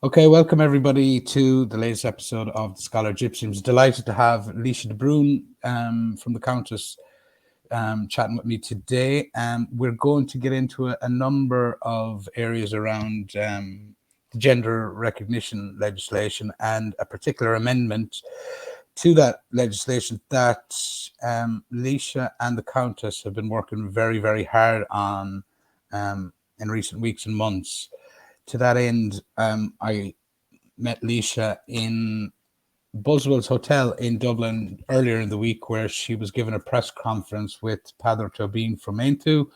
Okay, welcome everybody to the latest episode of the Scholar Gypsy. I'm delighted to have Laoise De Brún from the Countess chatting with me today. We're going to get into a number of areas around gender recognition legislation and a particular amendment to that legislation that Laoise and the Countess have been working very, very hard on in recent weeks and months. To that end, I met Laoise in Buswell's hotel in Dublin earlier in the week, where she was given a press conference with Peadar Toibin from Aintu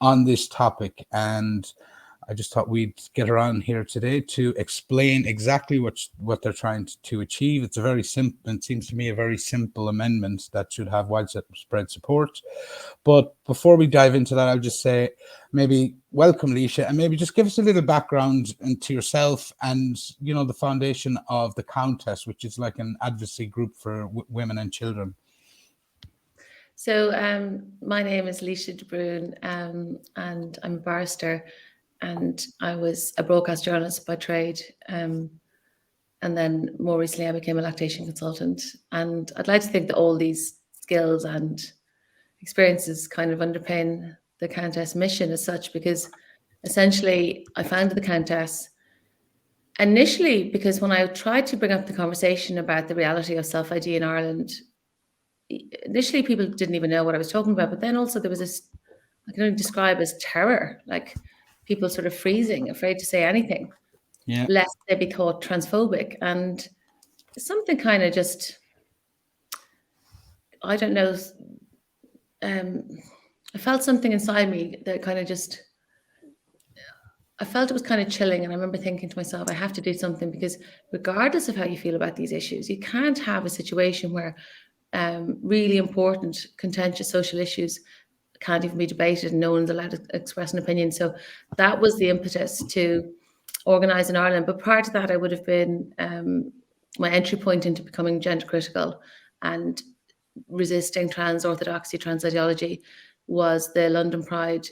on this topic. And I just thought we'd get her on here today to explain exactly what they're trying to achieve. It's a very simple, it seems to me, a very simple amendment that should have widespread support. But before we dive into that, I'll just say maybe welcome, Laoise, and maybe just give us a little background into yourself and, you know, the foundation of the Countess, which is like an advocacy group for women and children. So my name is Laoise De Brún, and I'm a barrister, and I was a broadcast journalist by trade. And then more recently, I became a lactation consultant. And I'd like to think that all these skills and experiences kind of underpin the Countess mission as such, because essentially I founded the Countess initially because when I tried to bring up the conversation about the reality of self-ID in Ireland, initially people didn't even know what I was talking about, but then also there was this, I can only describe as terror, like people sort of freezing, afraid to say anything, lest they be thought transphobic. And something kind of just, I don't know, I felt something inside me that kind of just, I felt it was kind of chilling. And I remember thinking to myself, I have to do something, because regardless of how you feel about these issues, you can't have a situation where really important, contentious social issues can't even be debated and no one's allowed to express an opinion. So that was the impetus to organise in Ireland. But prior to that, I would have been my entry point into becoming gender critical and resisting trans orthodoxy, trans ideology, was the London Pride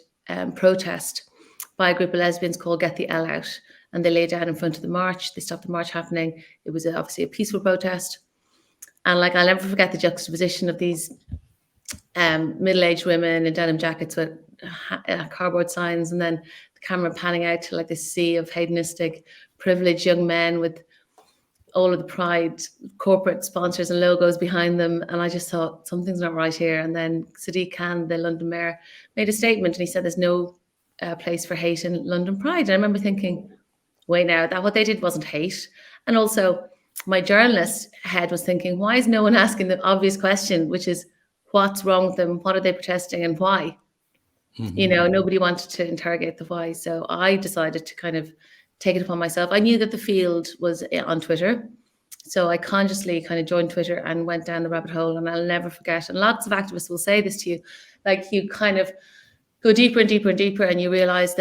protest by a group of lesbians called Get the L Out. And they lay down in front of the march. They stopped the march happening. It was obviously a peaceful protest. And like, I'll never forget the juxtaposition of these middle-aged women in denim jackets with cardboard signs, and then the camera panning out to like this sea of hedonistic, privileged young men with all of the Pride corporate sponsors and logos behind them. And I just thought, something's not right here. And then Sadiq Khan, the London mayor, made a statement, and he said there's no place for hate in London Pride. And I remember thinking, wait now, that what they did wasn't hate. And also my journalist head was thinking, why is no one asking the obvious question, which is, what's wrong with them? What are they protesting and why? Mm-hmm. You know, nobody wanted to interrogate the why. So I decided to kind of take it upon myself. I knew that the field was on Twitter. So I consciously kind of joined Twitter and went down the rabbit hole, and I'll never forget. And lots of activists will say this to you, like you kind of go deeper and deeper and deeper, and you realize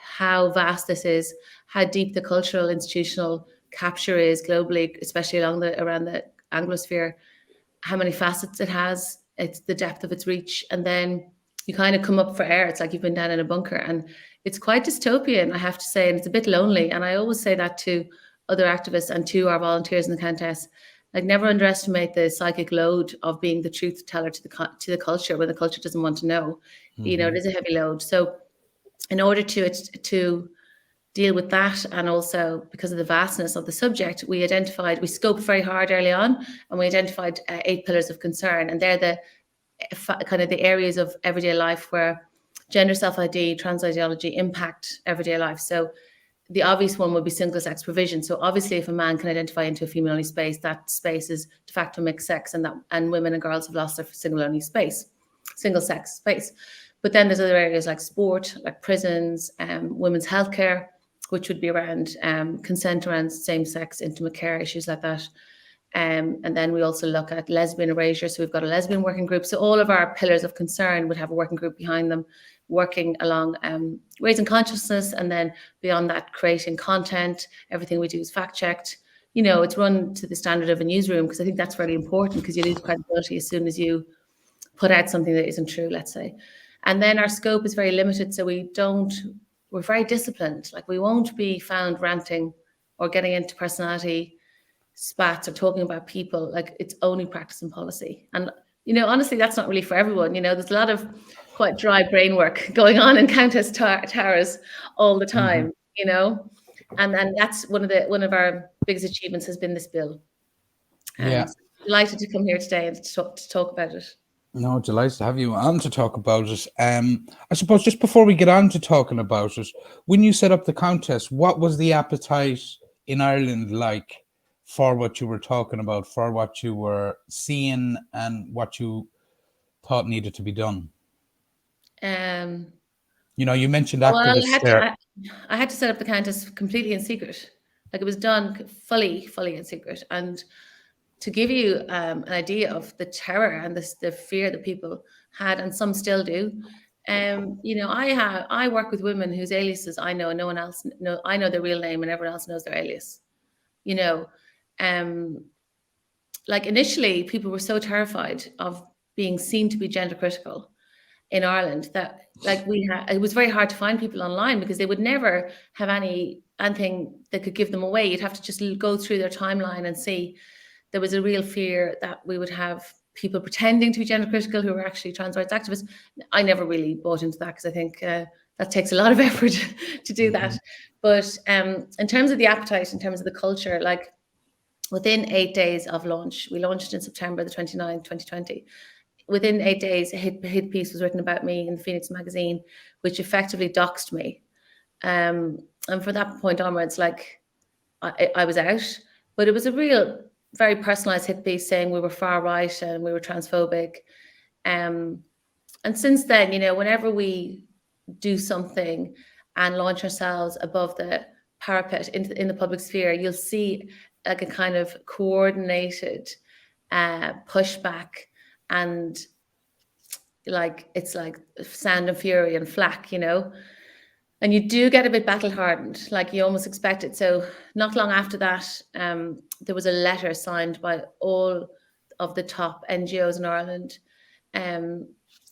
how vast this is, how deep the cultural, institutional capture is globally, especially around the Anglosphere, how many facets it has. It's the depth of its reach. And then you kind of come up for air. It's like you've been down in a bunker, and it's quite dystopian, I have to say, and it's a bit lonely. And I always say that to other activists and to our volunteers in the Countess, like, never underestimate the psychic load of being the truth teller to the culture when the culture doesn't want to know. Mm-hmm. You know, it is a heavy load. So in order to deal with that, and also because of the vastness of the subject, we scoped very hard early on, and we identified 8 pillars of concern. And they're the kind of the areas of everyday life where gender self-ID, trans ideology impact everyday life. So the obvious one would be single-sex provision. So obviously, if a man can identify into a female-only space, that space is de facto mixed sex, and women and girls have lost their single-sex space. But then there's other areas like sport, like prisons, women's healthcare, which would be around consent around same-sex intimate care, issues like that. And then we also look at lesbian erasure. So we've got a lesbian working group. So all of our pillars of concern would have a working group behind them, working along raising consciousness, and then beyond that, creating content. Everything we do is fact-checked. You know, it's run to the standard of a newsroom, because I think that's really important, because you lose credibility as soon as you put out something that isn't true, let's say. And then our scope is very limited. So we're very disciplined. Like, we won't be found ranting or getting into personality spats or talking about people, like it's only practice and policy. And, honestly, that's not really for everyone. There's a lot of quite dry brain work going on in Countess Towers all the time, and that's one of our biggest achievements has been this bill. And delighted to come here today and to talk about it. No, delighted to have you on to talk about it. I suppose just before we get on to talking about it, when you set up the contest, what was the appetite in Ireland like for what you were talking about, for what you were seeing and what you thought needed to be done? You mentioned activists there. I had to set up the contest completely in secret. Like, it was done fully in secret. And to give you an idea of the terror and the fear that people had, and some still do, I work with women whose aliases I know and no one else know. I know their real name and everyone else knows their alias. Like, initially, people were so terrified of being seen to be gender critical in Ireland that, like, it was very hard to find people online because they would never have anything that could give them away. You'd have to just go through their timeline and see. There was a real fear that we would have people pretending to be gender critical who were actually trans rights activists. I never really bought into that because I think that takes a lot of effort to do that. But in terms of the appetite, in terms of the culture, like, within 8 days of launch, we launched in September the 29th, 2020. Within 8 days, a hit piece was written about me in the Phoenix magazine, which effectively doxed me. And from that point onwards, like, I was out, but it was a real, very personalized hit piece saying we were far right and we were transphobic. And since then, whenever we do something and launch ourselves above the parapet in the public sphere, you'll see like a kind of coordinated pushback, and like it's like Sound and Fury and Flack, and you do get a bit battle hardened, like you almost expect it. So not long after that, there was a letter signed by all of the top NGOs in Ireland,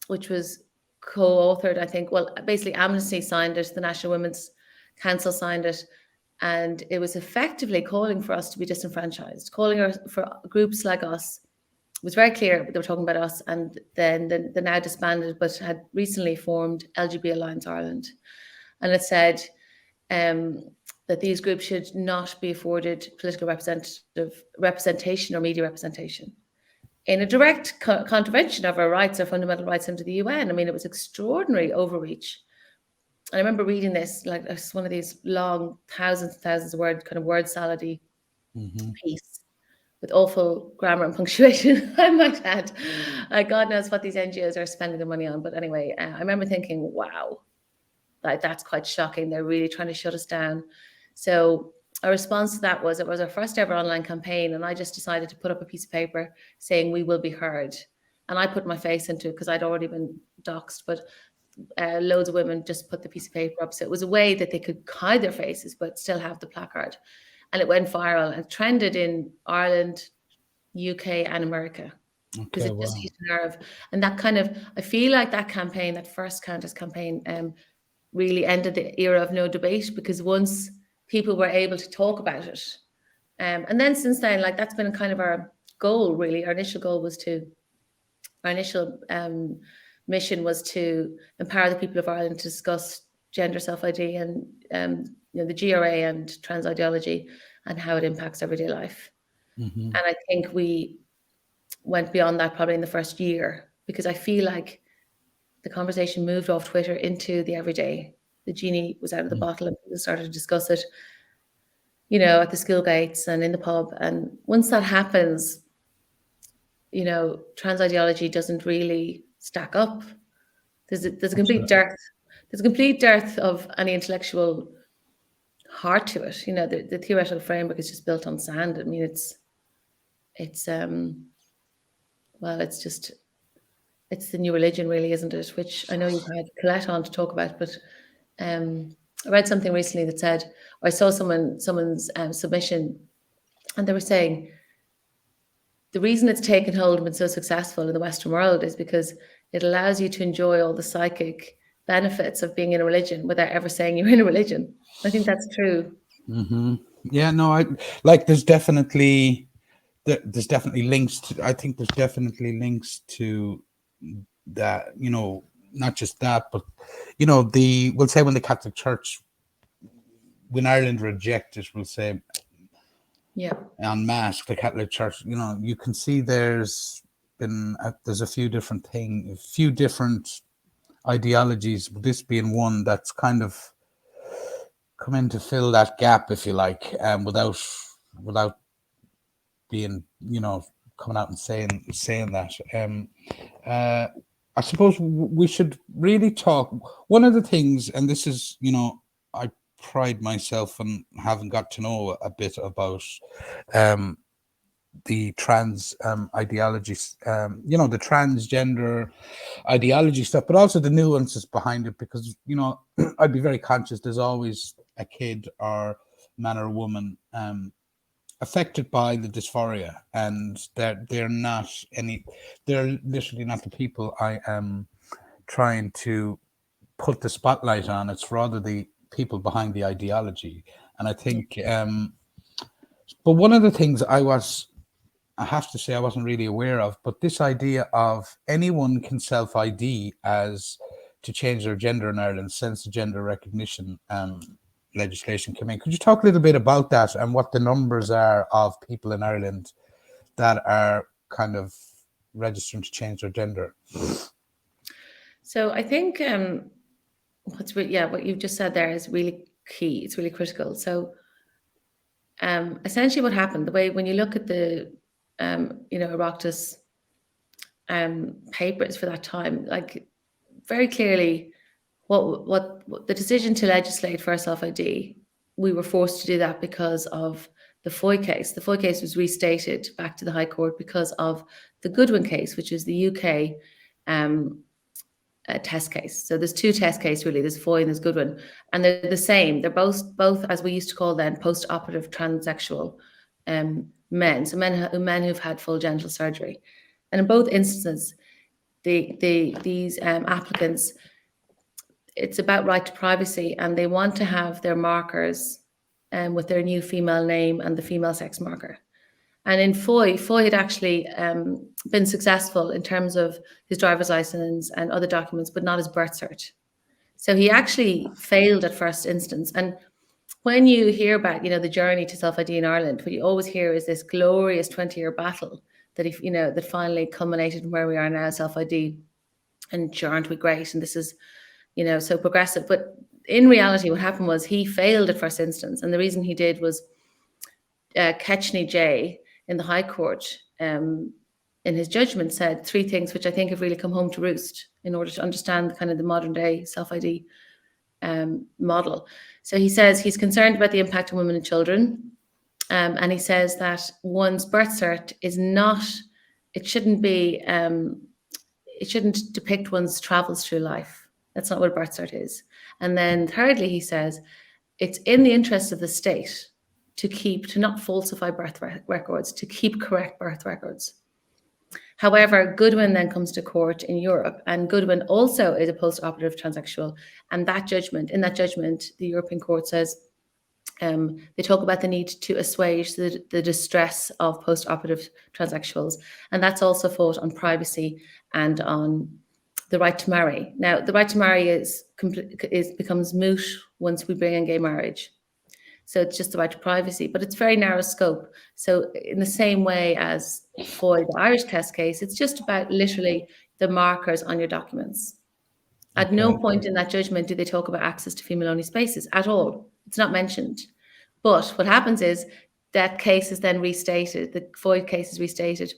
which was co-authored, I think. Well, basically Amnesty signed it, the National Women's Council signed it, and it was effectively calling for us to be disenfranchised, calling for groups like us. It was very clear they were talking about us, and then the now disbanded but had recently formed LGBT Alliance Ireland. And it said that these groups should not be afforded political representation or media representation, in a direct contravention of our rights, our fundamental rights under the UN. I mean, it was extraordinary overreach. And I remember reading this, like, it's one of these long, thousands and thousands of word, kind of word salady piece with awful grammar and punctuation, I might add. God knows what these NGOs are spending their money on. But anyway, I remember thinking, wow, that's quite shocking. They're really trying to shut us down. So our response to that was, it was our first ever online campaign. And I just decided to put up a piece of paper saying we will be heard. And I put my face into it because I'd already been doxxed, but loads of women just put the piece of paper up. So it was a way that they could hide their faces, but still have the placard. And it went viral and trended in Ireland, UK and America. Because it just hit a nerve. And that kind of, I feel like that campaign, that first Countess campaign, really ended the era of no debate, because once people were able to talk about it. And then since then, like, that's been kind of our goal, really. Our initial mission was to empower the people of Ireland to discuss gender self-ID and the GRA and trans ideology and how it impacts everyday life. And I think we went beyond that probably in the first year, because I feel like the conversation moved off Twitter into the everyday. The genie was out of the bottle and people started to discuss it, at the school gates and in the pub. And once that happens, trans ideology doesn't really stack up. There's a complete dearth. There's a complete dearth of any intellectual heart to it. The theoretical framework is just built on sand. I mean, it's the new religion, really, isn't it? Which I know you've had Colette on to talk about, but I read something recently that said, or I saw someone's submission, and they were saying the reason it's taken hold and been so successful in the Western world is because it allows you to enjoy all the psychic benefits of being in a religion without ever saying you're in a religion. I think that's true. Yeah, no, I like. There's definitely links to. I think there's definitely links to that. Not just that, but we'll say when the Catholic Church, when Ireland rejected, we'll say Yeah. en masse the Catholic Church. You can see there's a few different ideologies. This being one that's kind of come in to fill that gap, if you like, without being, coming out and saying that. I suppose we should really talk. One of the things, and this is, I pride myself on having got to know a bit about the trans ideologies, the transgender ideology stuff, but also the nuances behind it, because, I'd be very conscious there's always a kid or man or woman affected by the dysphoria, and they're literally not the people I am trying to put the spotlight on. It's rather the people behind the ideology. And I think but one of the things I have to say I wasn't really aware of, but this idea of anyone can self-ID as to change their gender in Ireland since the gender recognition legislation came in. Could you talk a little bit about that and what the numbers are of people in Ireland that are kind of registering to change their gender? So I think what you've just said there is really key. It's really critical. So essentially what happened, the way when you look at the Oireachtas papers for that time, like very clearly what the decision to legislate for self-ID, we were forced to do that because of the Foy case. The Foy case was restated back to the High Court because of the Goodwin case, which is the UK test case. So there's two test cases really. There's Foy and there's Goodwin, and they're the same. They're both as we used to call them post-operative transsexual men. So men who've had full genital surgery, and in both instances, these applicants, it's about right to privacy, and they want to have their markers with their new female name and the female sex marker. And in Foy had actually been successful in terms of his driver's license and other documents, but not his birth cert. So he actually failed at first instance. And when you hear about, the journey to self-ID in Ireland, what you always hear is this glorious 20-year battle that that finally culminated in where we are now, self-ID, and sure, aren't we great? And this is, so progressive. But in reality, what happened was he failed at first instance. And the reason he did was Ketchney J in the High Court, in his judgment, said three things which I think have really come home to roost in order to understand kind of the modern day self-ID model. So he says he's concerned about the impact on women and children. And he says that one's birth cert is not, it shouldn't depict one's travels through life. That's not what a birth cert is. And then thirdly, he says it's in the interest of the state to not falsify birth records, to keep correct birth records. However, Goodwin then comes to court in Europe, and Goodwin also is a post-operative transsexual. And in that judgment, the European Court says they talk about the need to assuage the distress of post-operative transsexuals, and that's also fought on privacy and on the right to marry. Now, the right to marry becomes moot once we bring in gay marriage. So it's just the right to privacy, but it's very narrow scope. So in the same way as for the Irish test case, it's just about literally the markers on your documents. At no point in that judgment do they talk about access to female-only spaces at all. It's not mentioned. But what happens is that case is then restated, the Foy case is restated.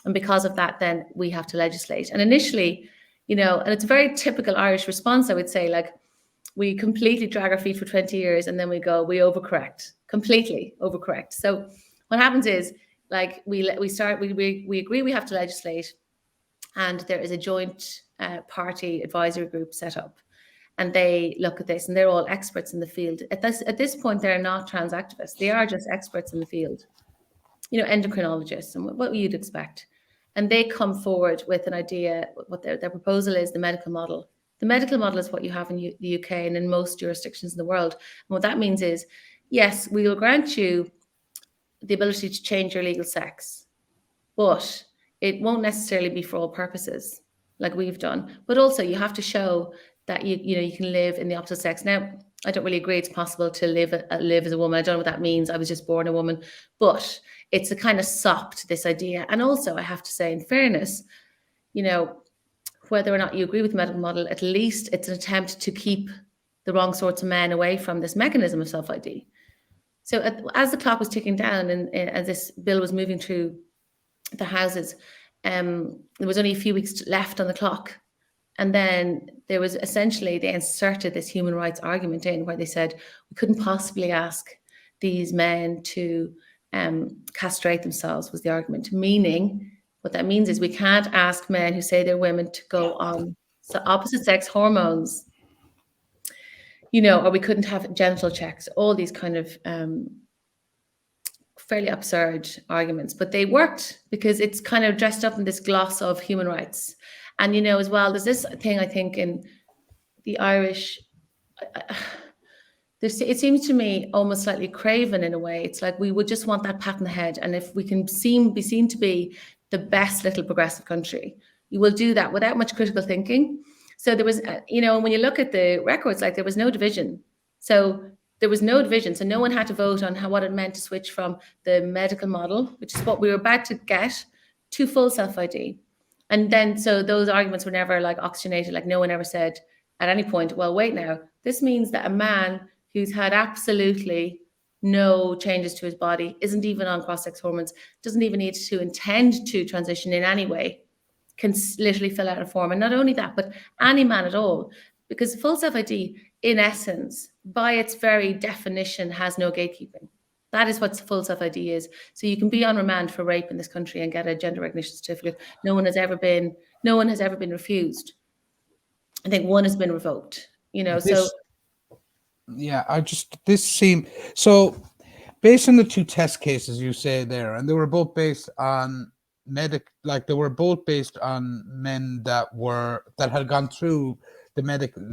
And because of that, then we have to legislate. And initially, and it's a very typical Irish response, I would say, like, we completely drag our feet for 20 years and then we overcorrect, completely overcorrect. So what happens is, like, we agree we have to legislate, and there is a joint party advisory group set up, and they look at this, and they're all experts in the field. At this point, they're not trans activists. They are just experts in the field, endocrinologists and what you'd expect. And they come forward with an idea. What their proposal is, the medical model. The medical model is what you have in the UK and in most jurisdictions in the world. And what that means is yes, we will grant you the ability to change your legal sex, but it won't necessarily be for all purposes like we've done. But also you have to show that you can live in the opposite sex. Now, I don't really agree it's possible to live as a woman. I don't know what that means. I was just born a woman, but it's a kind of sop to this idea. And also I have to say, in fairness, whether or not you agree with the medical model, at least it's an attempt to keep the wrong sorts of men away from this mechanism of self-ID. So as the clock was ticking down and as this bill was moving through the houses, there was only a few weeks left on the clock. And then there was essentially, they inserted this human rights argument in where they said, we couldn't possibly ask these men to castrate themselves, was the argument. Meaning, what that means is we can't ask men who say they're women to go on opposite sex hormones, or we couldn't have genital checks, all these kind of fairly absurd arguments. But they worked because it's kind of dressed up in this gloss of human rights. And, as well, there's this thing, I think, in the Irish, it seems to me almost slightly craven in a way. It's like we would just want that pat on the head. And if we can be seen to be the best little progressive country, you will do that without much critical thinking. So there was, when you look at the records, like there was no division. So there was no division. So no one had to vote on what it meant to switch from the medical model, which is what we were about to get, to full self-ID. And then, so those arguments were never like oxygenated. Like no one ever said at any point, well, wait now, this means that a man who's had absolutely no changes to his body, isn't even on cross-sex hormones, doesn't even need to intend to transition in any way, can literally fill out a form. And not only that, but any man at all, because full self-ID, in essence, by its very definition, has no gatekeeping. That is what full self-ID is. So you can be on remand for rape in this country and get a gender recognition certificate. No one has ever been refused. I think one has been revoked, so. Yeah, this seemed, so based on the two test cases you say there, and they were both based on men that had gone through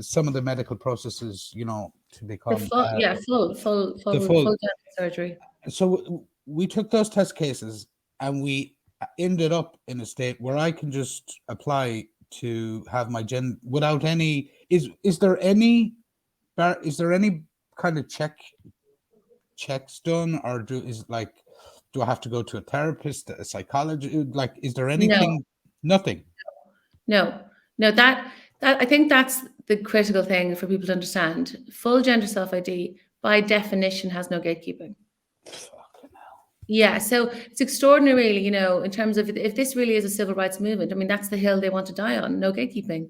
some of the medical processes, to become full surgery. So we took those test cases and we ended up in a state where I can just apply to have my without any. Is there any kind of checks done, or do I have to go to a therapist, a psychologist? Like, is there anything? No. Nothing. No. That I think that's the critical thing for people to understand. Full gender self-ID, by definition, has no gatekeeping. Fucking hell. Yeah, so it's extraordinary, really, in terms of if this really is a civil rights movement. I mean, that's the hill they want to die on. No gatekeeping.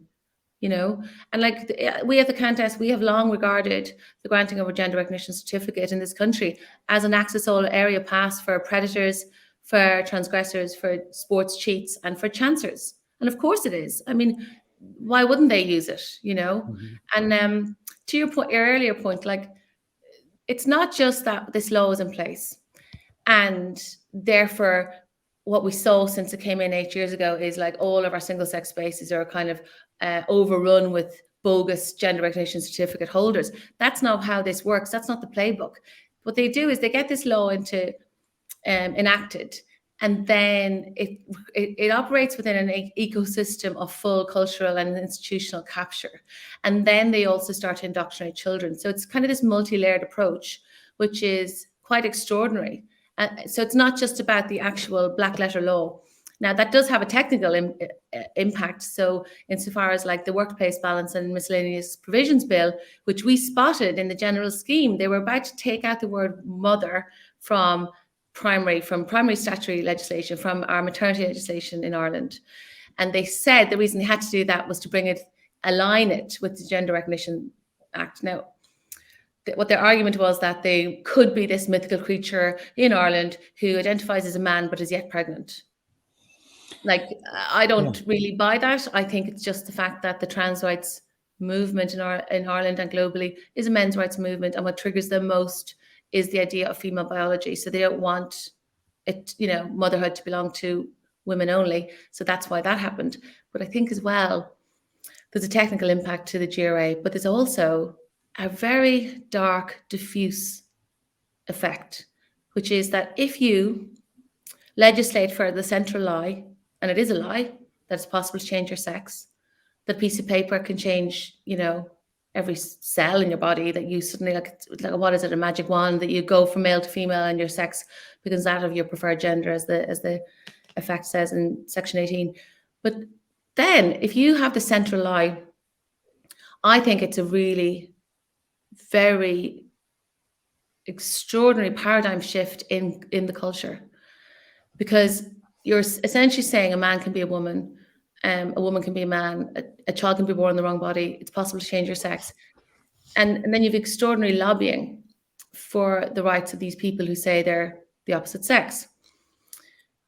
And like we at the Countess, we have long regarded the granting of a gender recognition certificate in this country as an access all area pass for predators, for transgressors, for sports cheats, and for chancers. And of course it is. I mean, why wouldn't they use it? Mm-hmm. And to your earlier point, like it's not just that this law is in place, and therefore what we saw since it came in 8 years ago is like all of our single sex spaces are kind of overrun with bogus gender recognition certificate holders. That's not how this works. That's not the playbook. What they do is they get this law into enacted, and then it operates within an ecosystem of full cultural and institutional capture. And then they also start to indoctrinate children. So it's kind of this multi-layered approach, which is quite extraordinary. So it's not just about the actual black letter law. Now, that does have a technical impact. So insofar as like the workplace balance and miscellaneous provisions bill, which we spotted in the general scheme, they were about to take out the word mother from primary statutory legislation, from our maternity legislation in Ireland. And they said the reason they had to do that was to align it with the Gender Recognition Act. Now, what their argument was that they could be this mythical creature in Ireland who identifies as a man but is yet pregnant. Like, I don't really buy that. I think it's just the fact that the trans rights movement in Ireland and globally is a men's rights movement, and what triggers them most is the idea of female biology. So they don't want it, motherhood to belong to women only. So that's why that happened. But I think as well, there's a technical impact to the GRA, but there's also a very dark, diffuse effect, which is that if you legislate for the central lie, and it is a lie, that it's possible to change your sex, that piece of paper can change, every cell in your body, that you suddenly, like what is it, a magic wand, that you go from male to female and your sex becomes that of your preferred gender, as the effect says in section 18. But then if you have the central lie, I think it's a really very extraordinary paradigm shift in the culture, because you're essentially saying a man can be a woman can be a man, a child can be born in the wrong body, it's possible to change your sex. And then you've extraordinary lobbying for the rights of these people who say they're the opposite sex.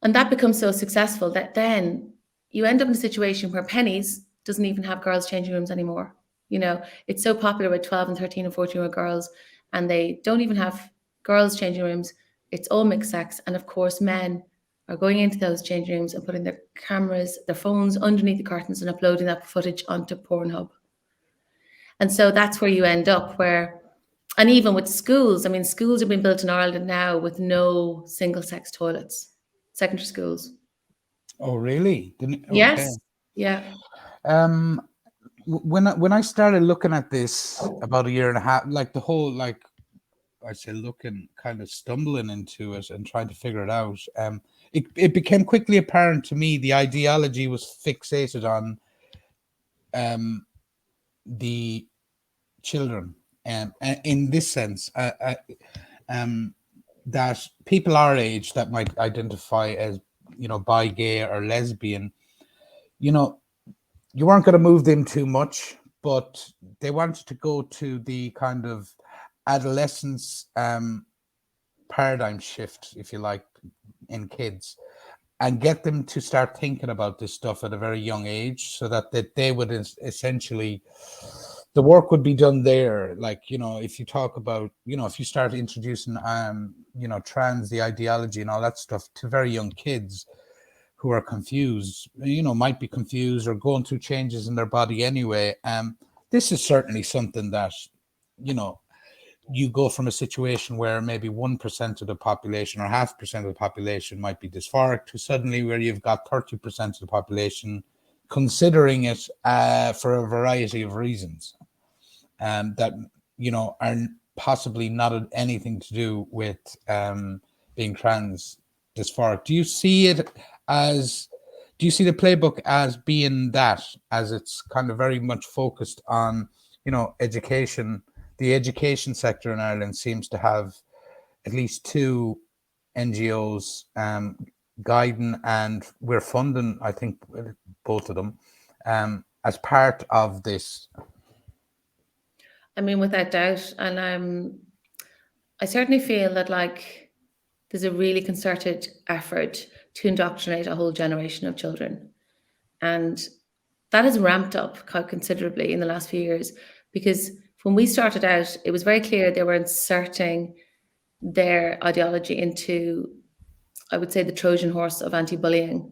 And that becomes so successful that then you end up in a situation where Pennies doesn't even have girls' changing rooms anymore. It's so popular with 12 and 13 and 14-year-old girls, and they don't even have girls' changing rooms. It's all mixed sex. And of course, men are going into those changing rooms and putting their cameras, their phones underneath the curtains and uploading that footage onto Pornhub. And so that's where you end up and even with schools, schools have been built in Ireland now with no single-sex toilets, secondary schools. Oh, really? Okay. Yes. Yeah. When I started looking at this about a year and a half, like the whole, I say looking, kind of stumbling into it and trying to figure it out, it became quickly apparent to me the ideology was fixated on the children, and in this sense, that people our age that might identify as bi, gay, or lesbian, you weren't going to move them too much, but they wanted to go to the kind of adolescence paradigm shift, if you like, in kids, and get them to start thinking about this stuff at a very young age, so that they would essentially, the work would be done there. Like, if you talk about, if you start introducing, trans, the ideology and all that stuff to very young kids who are confused, might be confused or going through changes in their body anyway. This is certainly something that, you go from a situation where maybe 1% of the population or 0.5% of the population might be dysphoric to suddenly where you've got 30% of the population considering it for a variety of reasons, that, are possibly not anything to do with being trans dysphoric. Do you see the playbook as being that, as it's kind of very much focused on, education? The education sector in Ireland seems to have at least 2 NGOs guiding, and we're funding, I think, both of them as part of this. Without doubt. And I certainly feel that there's a really concerted effort to indoctrinate a whole generation of children. And that has ramped up quite considerably in the last few years, because when we started out, it was very clear they were inserting their ideology into, I would say, the Trojan horse of anti-bullying,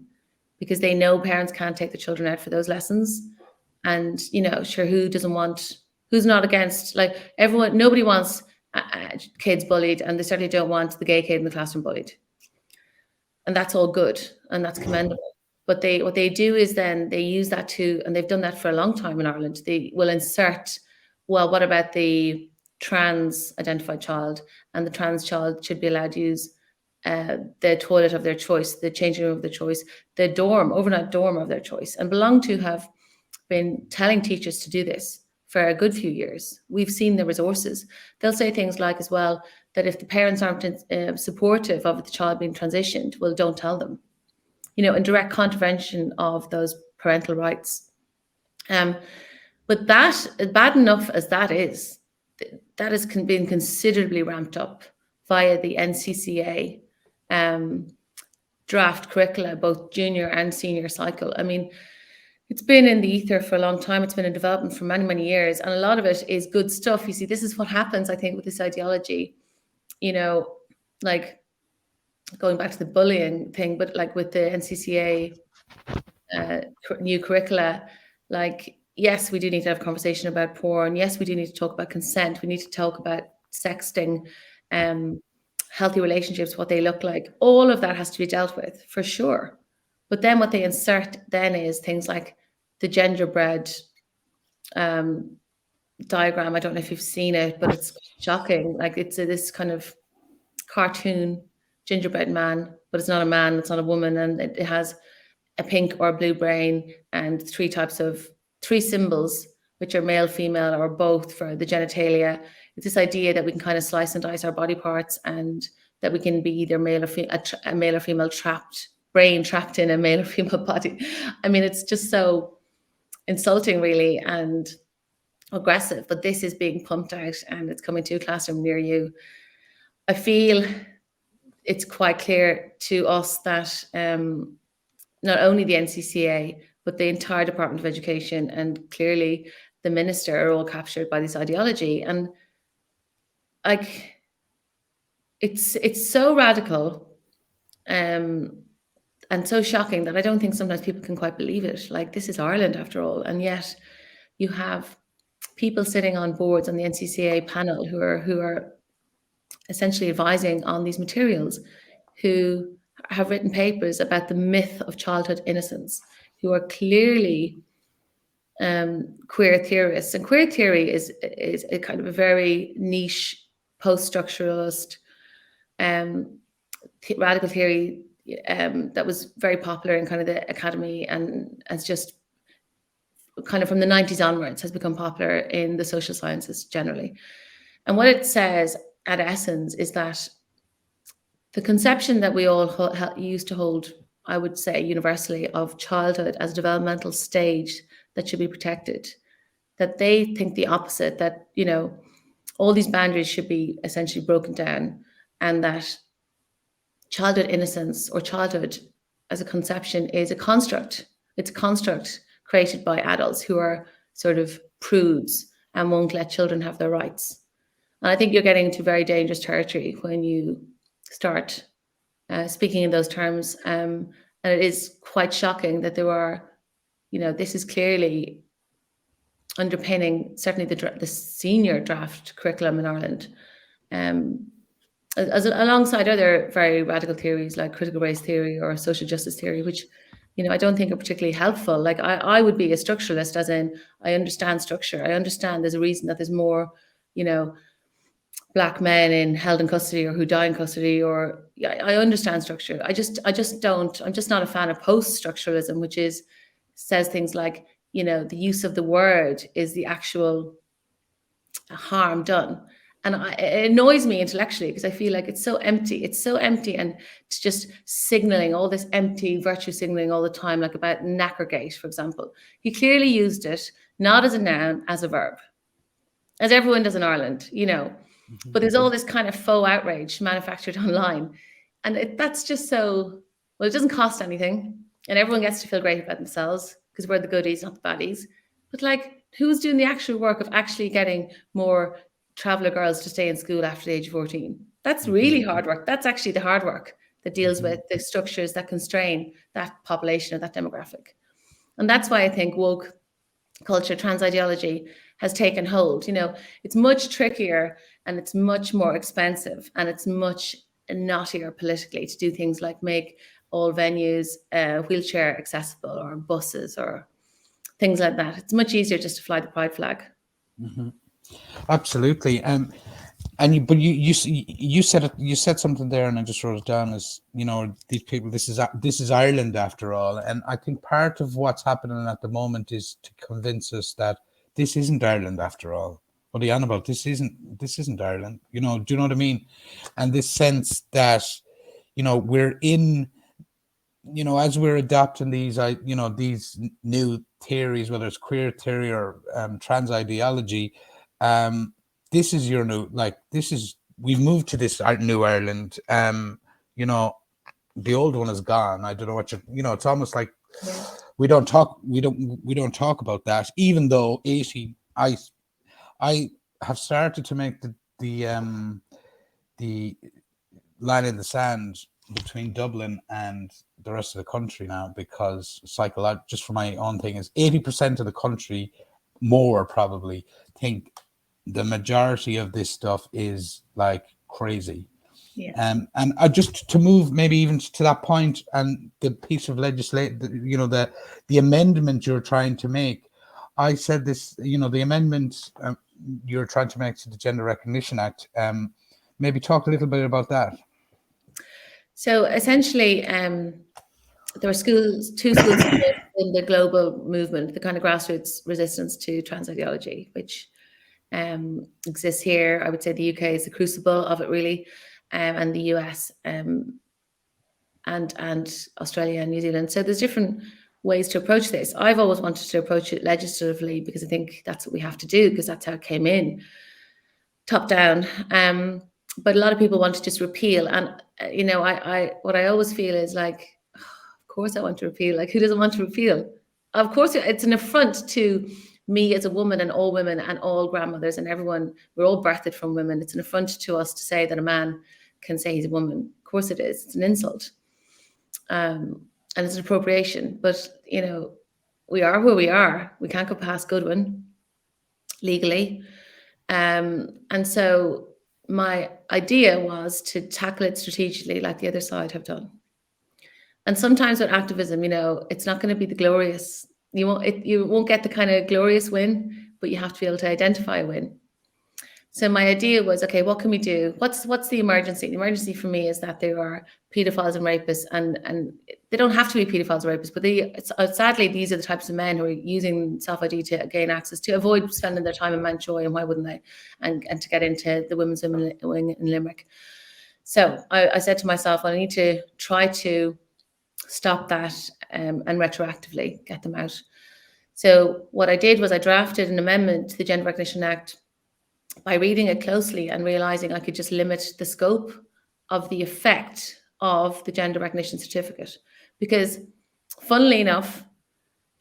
because they know parents can't take the children out for those lessons. And, sure, who's not against, everyone, nobody wants kids bullied, and they certainly don't want the gay kid in the classroom bullied. And that's all good, and that's commendable. But what they do is then they use that and they've done that for a long time in Ireland. They will insert, well, what about the trans identified child? And the trans child should be allowed to use the toilet of their choice, the changing room of their choice, the overnight dorm of their choice. And Belong To have been telling teachers to do this for a good few years. We've seen the resources. They'll say things like, as well, that if the parents aren't supportive of the child being transitioned, well, don't tell them, in direct contravention of those parental rights. But that, bad enough as that has been considerably ramped up via the NCCA draft curricula, both junior and senior cycle. It's been in the ether for a long time. It's been in development for many, many years. And a lot of it is good stuff. You see, this is what happens, I think, with this ideology, going back to the bullying thing, but with the NCCA new curricula, yes, we do need to have a conversation about porn. Yes, we do need to talk about consent. We need to talk about sexting. healthy relationships, what they look like, all of that has to be dealt with for sure. But then what they insert then is things like the gingerbread diagram. I don't know if you've seen it, but it's shocking. Like it's this kind of cartoon gingerbread man, but it's not a man, it's not a woman, and it has a pink or a blue brain and three symbols, which are male, female, or both for the genitalia. It's this idea that we can kind of slice and dice our body parts, and that we can be either male or a male or female brain trapped in a male or female body. I mean, it's just so insulting, really, and aggressive. But this is being pumped out, and it's coming to a classroom near you. I feel it's quite clear to us that not only the NCCA, but the entire Department of Education and clearly the minister are all captured by this ideology. And like, it's so radical and so shocking that I don't think sometimes people can quite believe it. Like, this is Ireland after all. And yet you have people sitting on boards on the NCCA panel who are essentially advising on these materials, who have written papers about the myth of childhood innocence, who are clearly queer theorists. And queer theory is a kind of a very niche post-structuralist radical theory that was very popular in kind of the academy, and has just kind of from the 90s onwards has become popular in the social sciences generally. And what it says at essence is that the conception that we all used to hold, I would say universally, of childhood as a developmental stage that should be protected, that they think the opposite, that, you know, all these boundaries should be essentially broken down, and that childhood innocence or childhood as a conception is a construct. It's a construct created by adults who are sort of prudes and won't let children have their rights. And I think you're getting into very dangerous territory when you start speaking in those terms. And it is quite shocking that there are, you know, this is clearly underpinning certainly the senior draft curriculum in Ireland, alongside other very radical theories like critical race theory or social justice theory, which, you know, I don't think are particularly helpful. Like I would be a structuralist, as in I understand structure. I understand there's a reason that there's more, you know, Black men held in custody or who die in custody, or I understand structure. I just don't. I'm just not a fan of post-structuralism, which says things like, you know, the use of the word is the actual harm done. And it annoys me intellectually because I feel like it's so empty. It's so empty, and it's just signaling all this empty virtue signaling all the time, like about knackergate, for example. He clearly used it not as a noun, as a verb, as everyone does in Ireland, you know. But there's all this kind of faux outrage manufactured online. And that's just so, well, it doesn't cost anything. And everyone gets to feel great about themselves because we're the goodies, not the baddies. But like, who's doing the actual work of actually getting more traveller girls to stay in school after the age of 14? That's really hard work. That's actually the hard work that deals with the structures that constrain that population or that demographic. And that's why I think woke culture, trans ideology has taken hold. You know, it's much trickier and it's much more expensive and it's much knottier politically to do things like make all venues wheelchair accessible, or buses or things like that. It's much easier just to fly the pride flag. Mm-hmm. Absolutely. But you said something there, and I just wrote it down, as, you know, these people, this is Ireland after all. And I think part of what's happening at the moment is to convince us that this isn't Ireland after all. What are you on about? This isn't Ireland. You know, do you know what I mean? And this sense that, you know, we're in, you know, as we're adopting these, you know, these new theories, whether it's queer theory or trans ideology, this is your new, like, we've moved to this new Ireland. You know, the old one is gone. I don't know what you know, it's almost like we don't talk about that, even though I have started to make the line in the sand between Dublin and the rest of the country now, because just for my own thing, is 80% of the country, more probably, think the majority of this stuff is like crazy. Yeah. And just to move maybe even to that point, and the piece of legislation, the amendment you're trying to make. I said this, the amendment you're trying to make to the Gender Recognition Act. Maybe talk a little bit about that. So essentially, there were two schools in the global movement, the kind of grassroots resistance to trans ideology, which exists here. I would say the UK is the crucible of it, really, and the US and Australia and New Zealand. So there's different ways to approach this. I've always wanted to approach it legislatively because I think that's what we have to do, because that's how it came in, top down. But a lot of people want to just repeal, and what I always feel is like, oh, of course I want to repeal. Like, who doesn't want to repeal? Of course, it's an affront to me as a woman and all women and all grandmothers and everyone. We're all birthed from women. It's an affront to us to say that a man can say he's a woman. Of course it is. It's an insult. And it's an appropriation. But, we are who we are. We can't go past Goodwin legally. And so my idea was to tackle it strategically like the other side have done. And sometimes with activism, it's not going to be the glorious, you won't get the kind of glorious win, but you have to be able to identify a win. So my idea was, okay, what can we do? What's the emergency? The emergency for me is that there are pedophiles and rapists, and they don't have to be pedophiles or rapists, but sadly, these are the types of men who are using self-ID to gain access, to avoid spending their time in Mountjoy, and why wouldn't they? And to get into the women's wing in Limerick. So I said to myself, well, I need to try to stop that and retroactively get them out. So what I did was I drafted an amendment to the Gender Recognition Act by reading it closely and realizing I could just limit the scope of the effect of the gender recognition certificate. Because funnily enough,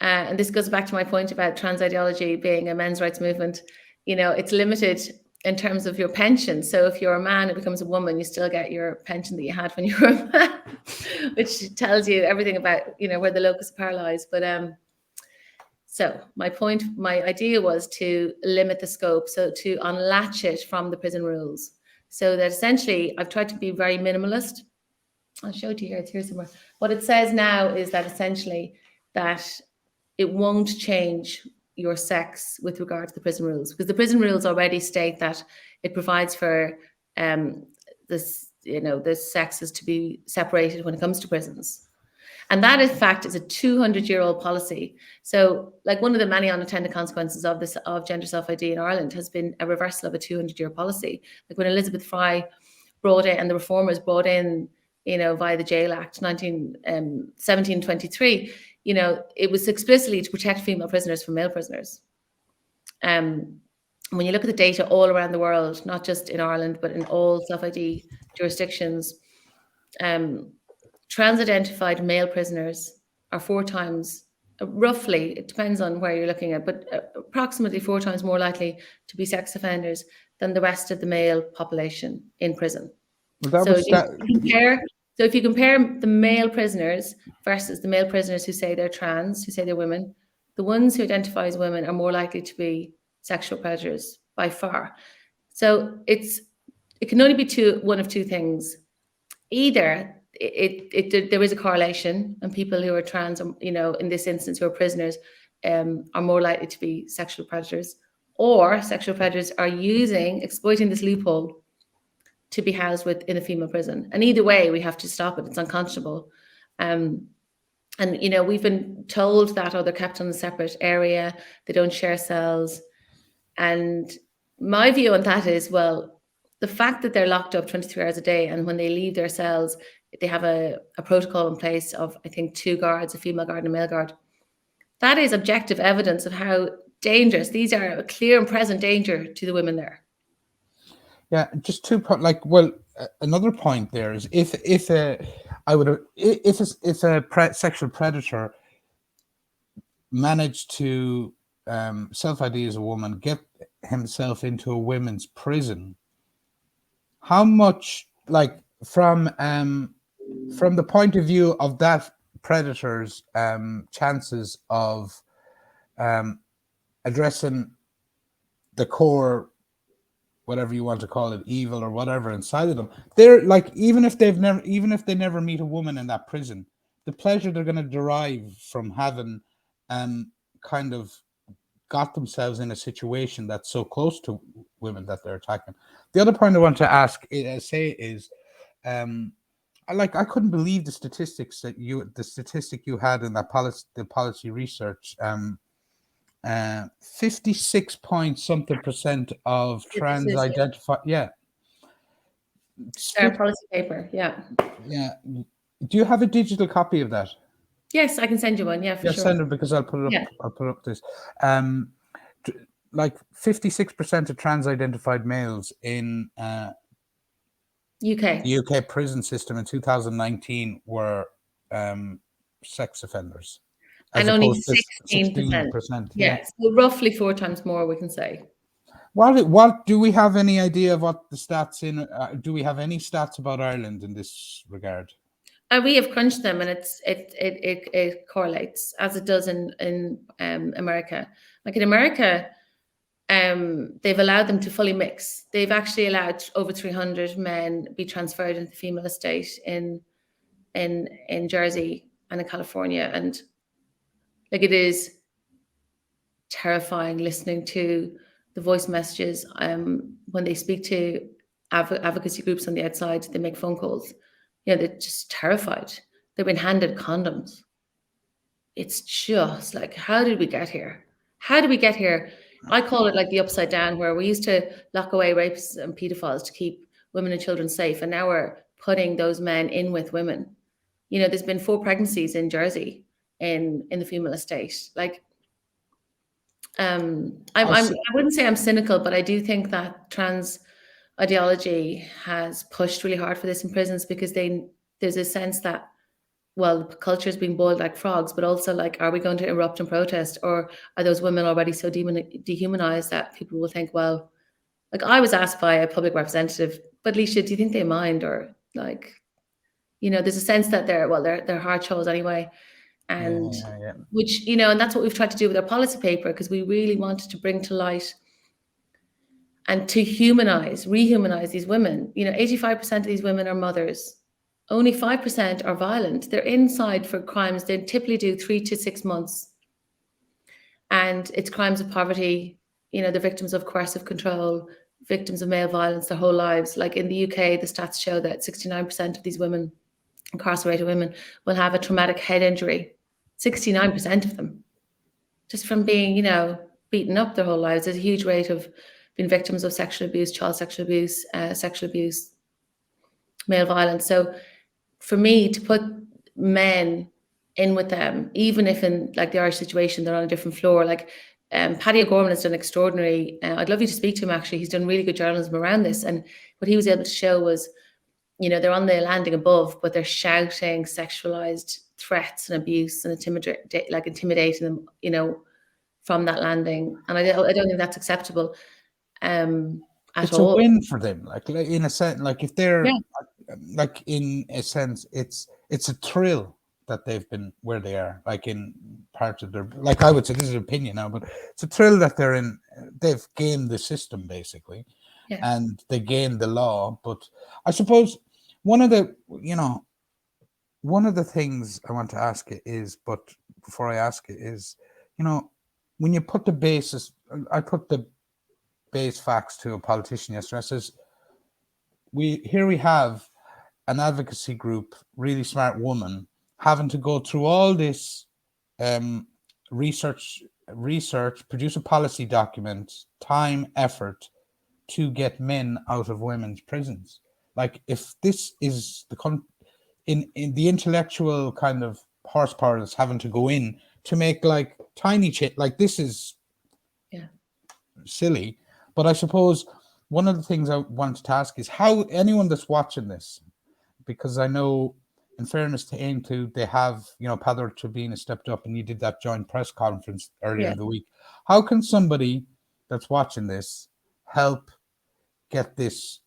and this goes back to my point about trans ideology being a men's rights movement, it's limited in terms of your pension. So if you're a man who becomes a woman, you still get your pension that you had when you were a man, which tells you everything about, where the locus of power lies. But so my idea was to limit the scope, so to unlatch it from the prison rules. So that essentially, I've tried to be very minimalist. I'll show it to you here, it's here somewhere. What it says now is that essentially that it won't change your sex with regard to the prison rules, because the prison rules already state that it provides for the sexes to be separated when it comes to prisons. And that, in fact, is a 200-year-old policy. So, like, one of the many unintended consequences of gender self-ID in Ireland has been a reversal of a 200-year policy. Like when Elizabeth Fry brought in, and the reformers brought in, via the Jail Act 1723, it was explicitly to protect female prisoners from male prisoners. When you look at the data all around the world, not just in Ireland, but in all self-ID jurisdictions, trans-identified male prisoners are 4 times, roughly, it depends on where you're looking at, but approximately 4 times more likely to be sex offenders than the rest of the male population in prison. Well, so if you compare the male prisoners versus the male prisoners who say they're trans, who say they're women, the ones who identify as women are more likely to be sexual predators by far. So it can only be one of two things. Either there is a correlation, and people who are trans, in this instance, who are prisoners, are more likely to be sexual predators, or sexual predators are exploiting this loophole to be housed in a female prison. And either way, we have to stop it. It's unconscionable. And we've been told that they're kept in a separate area, they don't share cells. And my view on that is, well, the fact that they're locked up 23 hours a day, and when they leave their cells, they have a protocol in place of, I think, 2 guards, a female guard and a male guard. That is objective evidence of how dangerous. These are a clear and present danger to the women there. Yeah, just another point there is if a sexual predator managed to self-ID as a woman, get himself into a women's prison, how much, like, from the point of view of that predator's chances of addressing the core whatever you want to call it, evil or whatever inside of them. They're like, even if they never meet a woman in that prison, the pleasure they're going to derive from having kind of got themselves in a situation that's so close to women that they're attacking. The other point I want to say is, I couldn't believe the statistic you had in that policy research. 56 point something % of trans identified. Yeah. Our policy paper. Yeah. Yeah. Do you have a digital copy of that? Yes, I can send you one. Yeah, for sure. Send it, because I'll put it up. Yeah. I'll put up this. Like 56% of trans identified males in UK. the UK prison system in 2019 were sex offenders. And only 16%. Yeah, so roughly 4 times more, we can say. What do we have any idea of what the stats in? Do we have any stats about Ireland in this regard? We have crunched them, and it correlates as it does in America. Like in America, they've allowed them to fully mix. They've actually allowed over 300 men be transferred into the female estate in Jersey and in California, and like it is terrifying listening to the voice messages when they speak to advocacy groups on the outside. They make phone calls. They're just terrified. They've been handed condoms. It's just like, how did we get here? How did we get here? I call it like the upside down, where we used to lock away rapists and pedophiles to keep women and children safe, and now we're putting those men in with women. There's been 4 pregnancies in Jersey in the female estate. Like, I wouldn't say I'm cynical, but I do think that trans ideology has pushed really hard for this in prisons, because there's a sense that, well, the culture is being boiled like frogs, but also like, are we going to erupt and protest, or are those women already so dehumanized that people will think, well, like I was asked by a public representative, but Leisha, do you think they mind? Or like, there's a sense that they're hard shows anyway. And which, and that's what we've tried to do with our policy paper, because we really wanted to bring to light and to rehumanize these women. 85% of these women are mothers. Only 5% are violent. They're inside for crimes they typically do 3 to 6 months. And it's crimes of poverty. They're victims of coercive control, victims of male violence their whole lives. Like in the UK, the stats show that 69% of these women, incarcerated women, will have a traumatic head injury. 69% of them. Just from being, beaten up their whole lives. There's a huge rate of being victims of sexual abuse, child sexual abuse, male violence. So for me to put men in with them, even if in like the Irish situation, they're on a different floor, like Paddy O'Gorman has done extraordinary. I'd love you to speak to him, actually. He's done really good journalism around this. And what he was able to show was, they're on the landing above, but they're shouting sexualized threats and abuse and intimidating them, from that landing. And I don't think that's acceptable. It's a win for them, like in a sense, like if they're like in a sense, it's a thrill that they've been where they are, like in part of their, like I would say, this is an opinion now, but it's a thrill that they've gained the system basically, and they gained the law. But I suppose one of the things I want to ask you is, but before I ask it is, when you put the basis, I put the base facts to a politician yesterday. I says, we have an advocacy group, really smart woman, having to go through all this research, produce a policy document, time, effort to get men out of women's prisons. Like, if this is in the intellectual kind of horsepower that's having to go in to make like tiny change, like this is silly. But I suppose one of the things I wanted to ask is how anyone that's watching this, because I know, in fairness to Aintu, they have, Peadar Toibin stepped up, and you did that joint press conference earlier in the week. How can somebody that's watching this help get this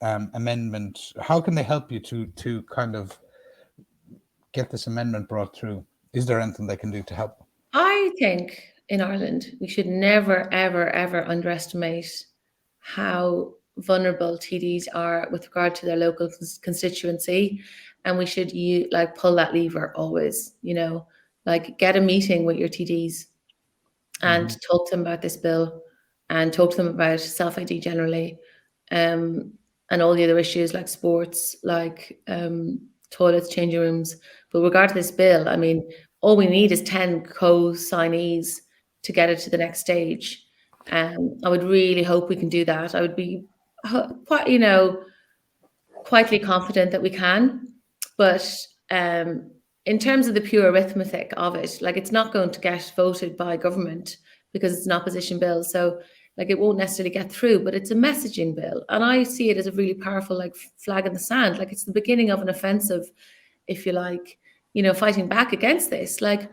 amendment? How can they help you to kind of get this amendment brought through? Is there anything they can do to help? I think in Ireland, we should never, ever, ever underestimate how vulnerable TDs are with regard to their local constituency, and we should pull that lever always, like get a meeting with your TDs and talk to them about this bill and talk to them about self-ID generally, and all the other issues like sports, like toilets, changing rooms. But with regard to this bill, I mean, all we need is 10 co-signees to get it to the next stage. I would really hope we can do that. I would be quite, quietly confident that we can. But in terms of the pure arithmetic of it, like, it's not going to get voted by government because it's an opposition bill. So like, it won't necessarily get through, but it's a messaging bill. And I see it as a really powerful, like, flag in the sand. Like, it's the beginning of an offensive, if you like, fighting back against this. Like,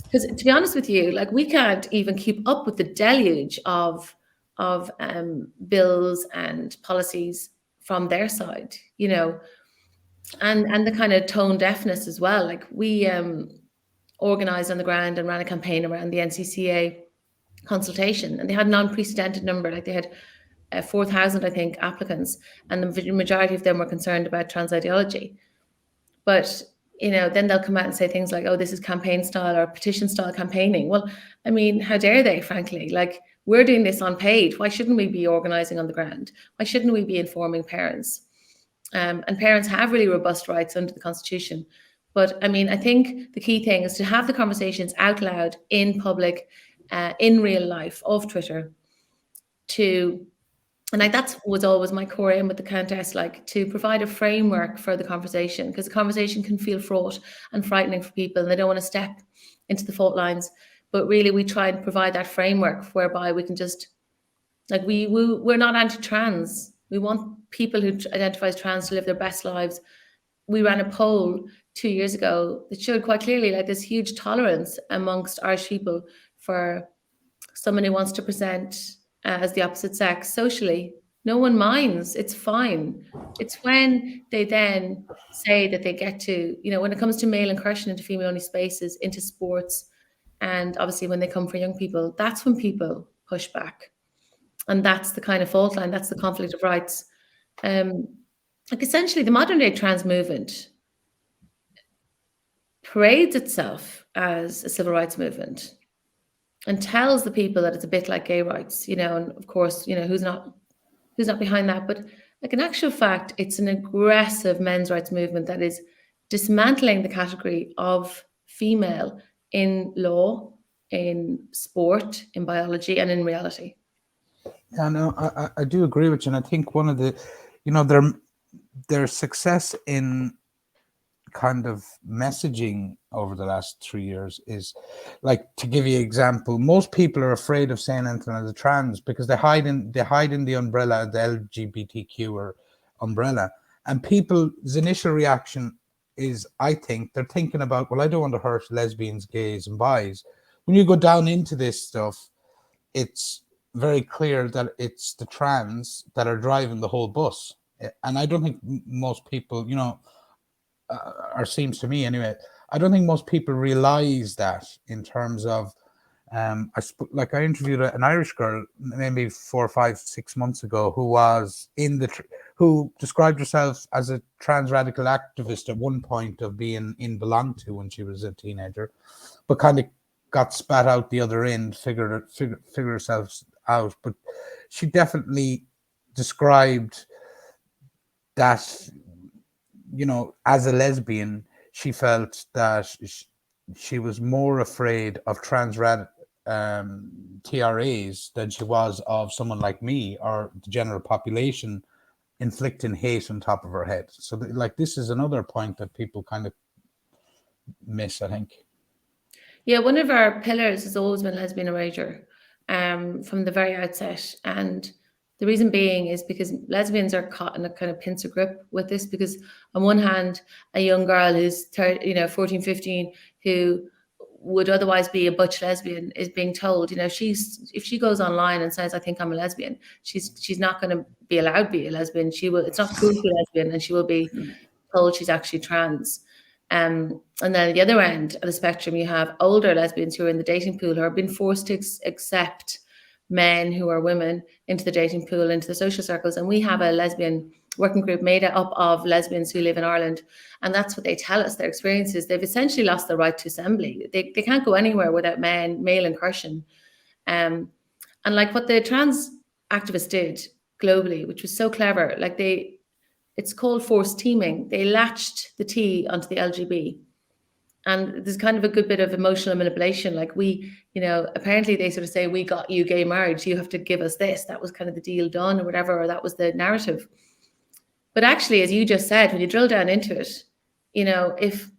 because to be honest with you, like, we can't even keep up with the deluge of bills and policies from their side, and the kind of tone deafness as well. Like, we organized on the ground and ran a campaign around the NCCA consultation, and they had an unprecedented number. Like, they had 4,000, I think, applicants, and the majority of them were concerned about trans ideology. But then they'll come out and say things like, oh, this is campaign style or petition style campaigning. Well, I mean, how dare they, frankly? Like, we're doing this unpaid. Why shouldn't we be organizing on the ground? Why shouldn't we be informing parents? And parents have really robust rights under the Constitution. But I mean, I think the key thing is to have the conversations out loud, in public, in real life, off Twitter, and like, that was always my core aim with the Countess, like, to provide a framework for the conversation, because the conversation can feel fraught and frightening for people, and they don't want to step into the fault lines. But really, we try and provide that framework whereby we can just, like, we're not anti-trans. We want people who identify as trans to live their best lives. We ran a poll 2 years ago that showed quite clearly, like, this huge tolerance amongst Irish people for someone who wants to present as the opposite sex socially. No one minds. It's fine. It's when they then say that they get to, when it comes to male incursion into female-only spaces, into sports, and obviously when they come for young people, that's when people push back. And that's the kind of fault line. That's the conflict of rights. Like, essentially, the modern day trans movement parades itself as a civil rights movement and tells the people that it's a bit like gay rights, and of course, who's not behind that. But like, in actual fact, it's an aggressive men's rights movement that is dismantling the category of female in law, in sport, in biology, and in reality. Yeah, no, I do agree with you. And I think one of the, their success in kind of messaging over the last 3 years is, like, to give you an example, most people are afraid of saying anything as a trans because they hide in the umbrella, the LGBTQ or umbrella, and people's initial reaction is, I think, they're thinking about, well, I don't want to hurt lesbians, gays, and bis. When you go down into this stuff, it's very clear that it's the trans that are driving the whole bus, and I don't think most people, or seems to me anyway, I don't think most people realize that, in terms of, I interviewed an Irish girl maybe 4, 5, 6 months ago who was who described herself as a trans radical activist at one point of being in Belong To when she was a teenager, but kind of got spat out the other end, figured herself out. But she definitely described that, as a lesbian, she felt that she was more afraid of trans TRAs than she was of someone like me or the general population inflicting hate on top of her head. So, this is another point that people kind of miss, I think. Yeah, one of our pillars has always been lesbian erasure, from the very outset. And the reason being is because lesbians are caught in a kind of pincer grip with this, because on one hand, a young girl who's 14, 15, who would otherwise be a butch lesbian is being told, if she goes online and says, I think I'm a lesbian, she's not going to be allowed to be a lesbian. It's not cool to be a lesbian, and she will be told she's actually trans. And then at the other end of the spectrum, you have older lesbians who are in the dating pool who are being forced to accept men who are women into the dating pool, into the social circles. And we have a lesbian working group made up of lesbians who live in Ireland. And that's what they tell us, their experiences. They've essentially lost the right to assembly. They can't go anywhere without male incursion. And like what the trans activists did globally, which was so clever, like it's called forced teaming. They latched the T onto the LGB. And there's kind of a good bit of emotional manipulation. Like apparently they sort of say, we got you gay marriage, you have to give us this. That was kind of the deal done or whatever, or that was the narrative. But actually, as you just said, when you drill down into it, if,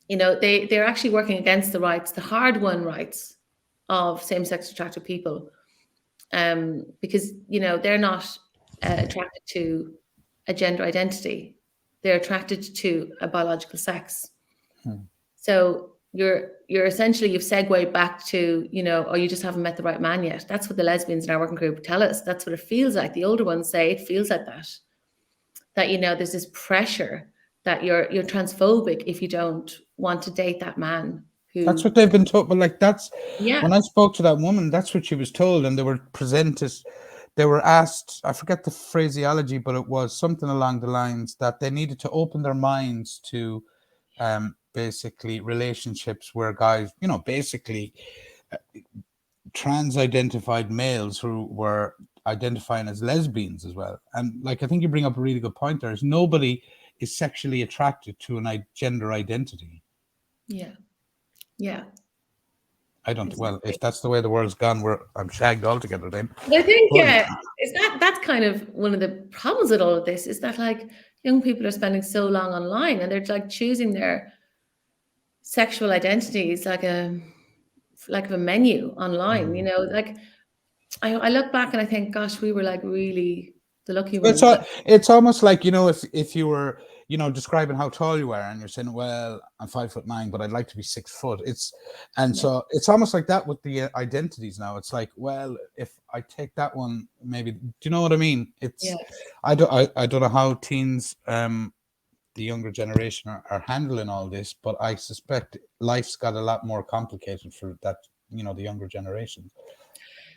they're actually working against the rights, the hard-won rights of same-sex attracted people. Because, they're not attracted to a gender identity. They're attracted to a biological sex. So you're essentially, you've segued back to, or you just haven't met the right man yet. That's what the lesbians in our working group tell us. That's what it feels like. The older ones say it feels like that. That, there's this pressure that you're transphobic if you don't want to date that man. That's what they've been told. But like, when I spoke to that woman, that's what she was told. And they were asked, I forget the phraseology, but it was something along the lines that they needed to open their minds to basically relationships where guys, basically trans-identified males who were identifying as lesbians as well. And like, I think you bring up a really good point there, is nobody is sexually attracted to a gender identity. Yeah. I don't, well, if that's the way the world's gone, I'm shagged altogether then. I think, that's kind of one of the problems with all of this, is that like young people are spending so long online and they're like choosing their sexual identities like a menu online, like I look back and I think, gosh, we were like really the lucky ones. It's almost like, if you were, describing how tall you are and you're saying, well, I'm 5'9", but I'd like to be 6 foot. So it's almost like that with the identities now. It's like, well, if I take that one, maybe, do you know what I mean? I don't know how teens, the younger generation are handling all this, but I suspect life's got a lot more complicated for that, the younger generation.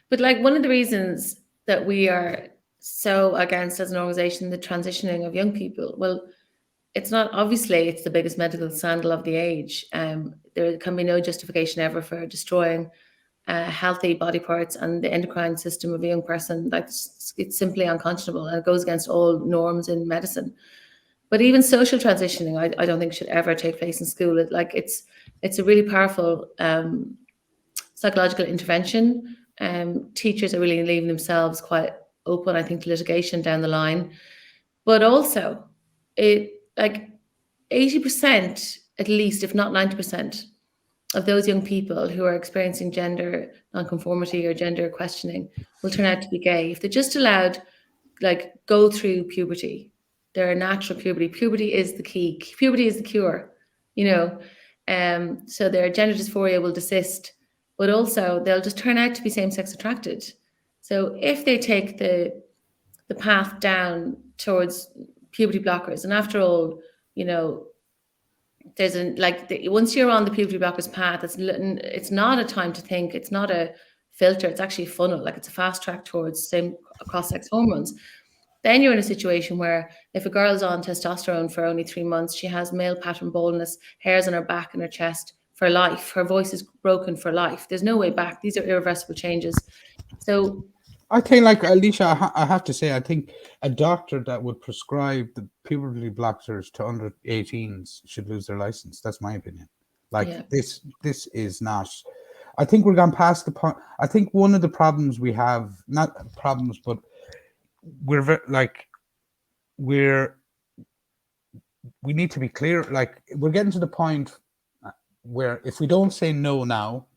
But like, one of the reasons that we are so against as an organization the transitioning of young people, well, it's not, obviously it's the biggest medical scandal of the age. There can be no justification ever for destroying healthy body parts and the endocrine system of a young person. Like, it's simply unconscionable, and it goes against all norms in medicine. But even social transitioning, I don't think should ever take place in school. It's a really powerful psychological intervention. Teachers are really leaving themselves quite open, I think, to litigation down the line. But also, 80%, at least, if not 90%, of those young people who are experiencing gender nonconformity or gender questioning will turn out to be gay if they're just allowed, go through puberty. Their natural puberty. Puberty is the key. Puberty is the cure, so their gender dysphoria will desist, but also they'll just turn out to be same-sex attracted. So if they take the path down towards puberty blockers, and after all, there's once you're on the puberty blockers path, it's not a time to think. It's not a filter. It's actually a funnel. Like, it's a fast track towards same cross-sex hormones. Then you're in a situation where if a girl's on testosterone for only 3 months, she has male pattern baldness, hairs on her back and her chest for life. Her voice is broken for life. There's no way back. These are irreversible changes. So I think, like, Alicia, I have to say, I think a doctor that would prescribe the puberty blockers to under 18s should lose their license. That's my opinion. This is not. I think we're gone past the point. I think one of the problems we have, not problems, but we need to be clear. Like, we're getting to the point where if we don't say no now,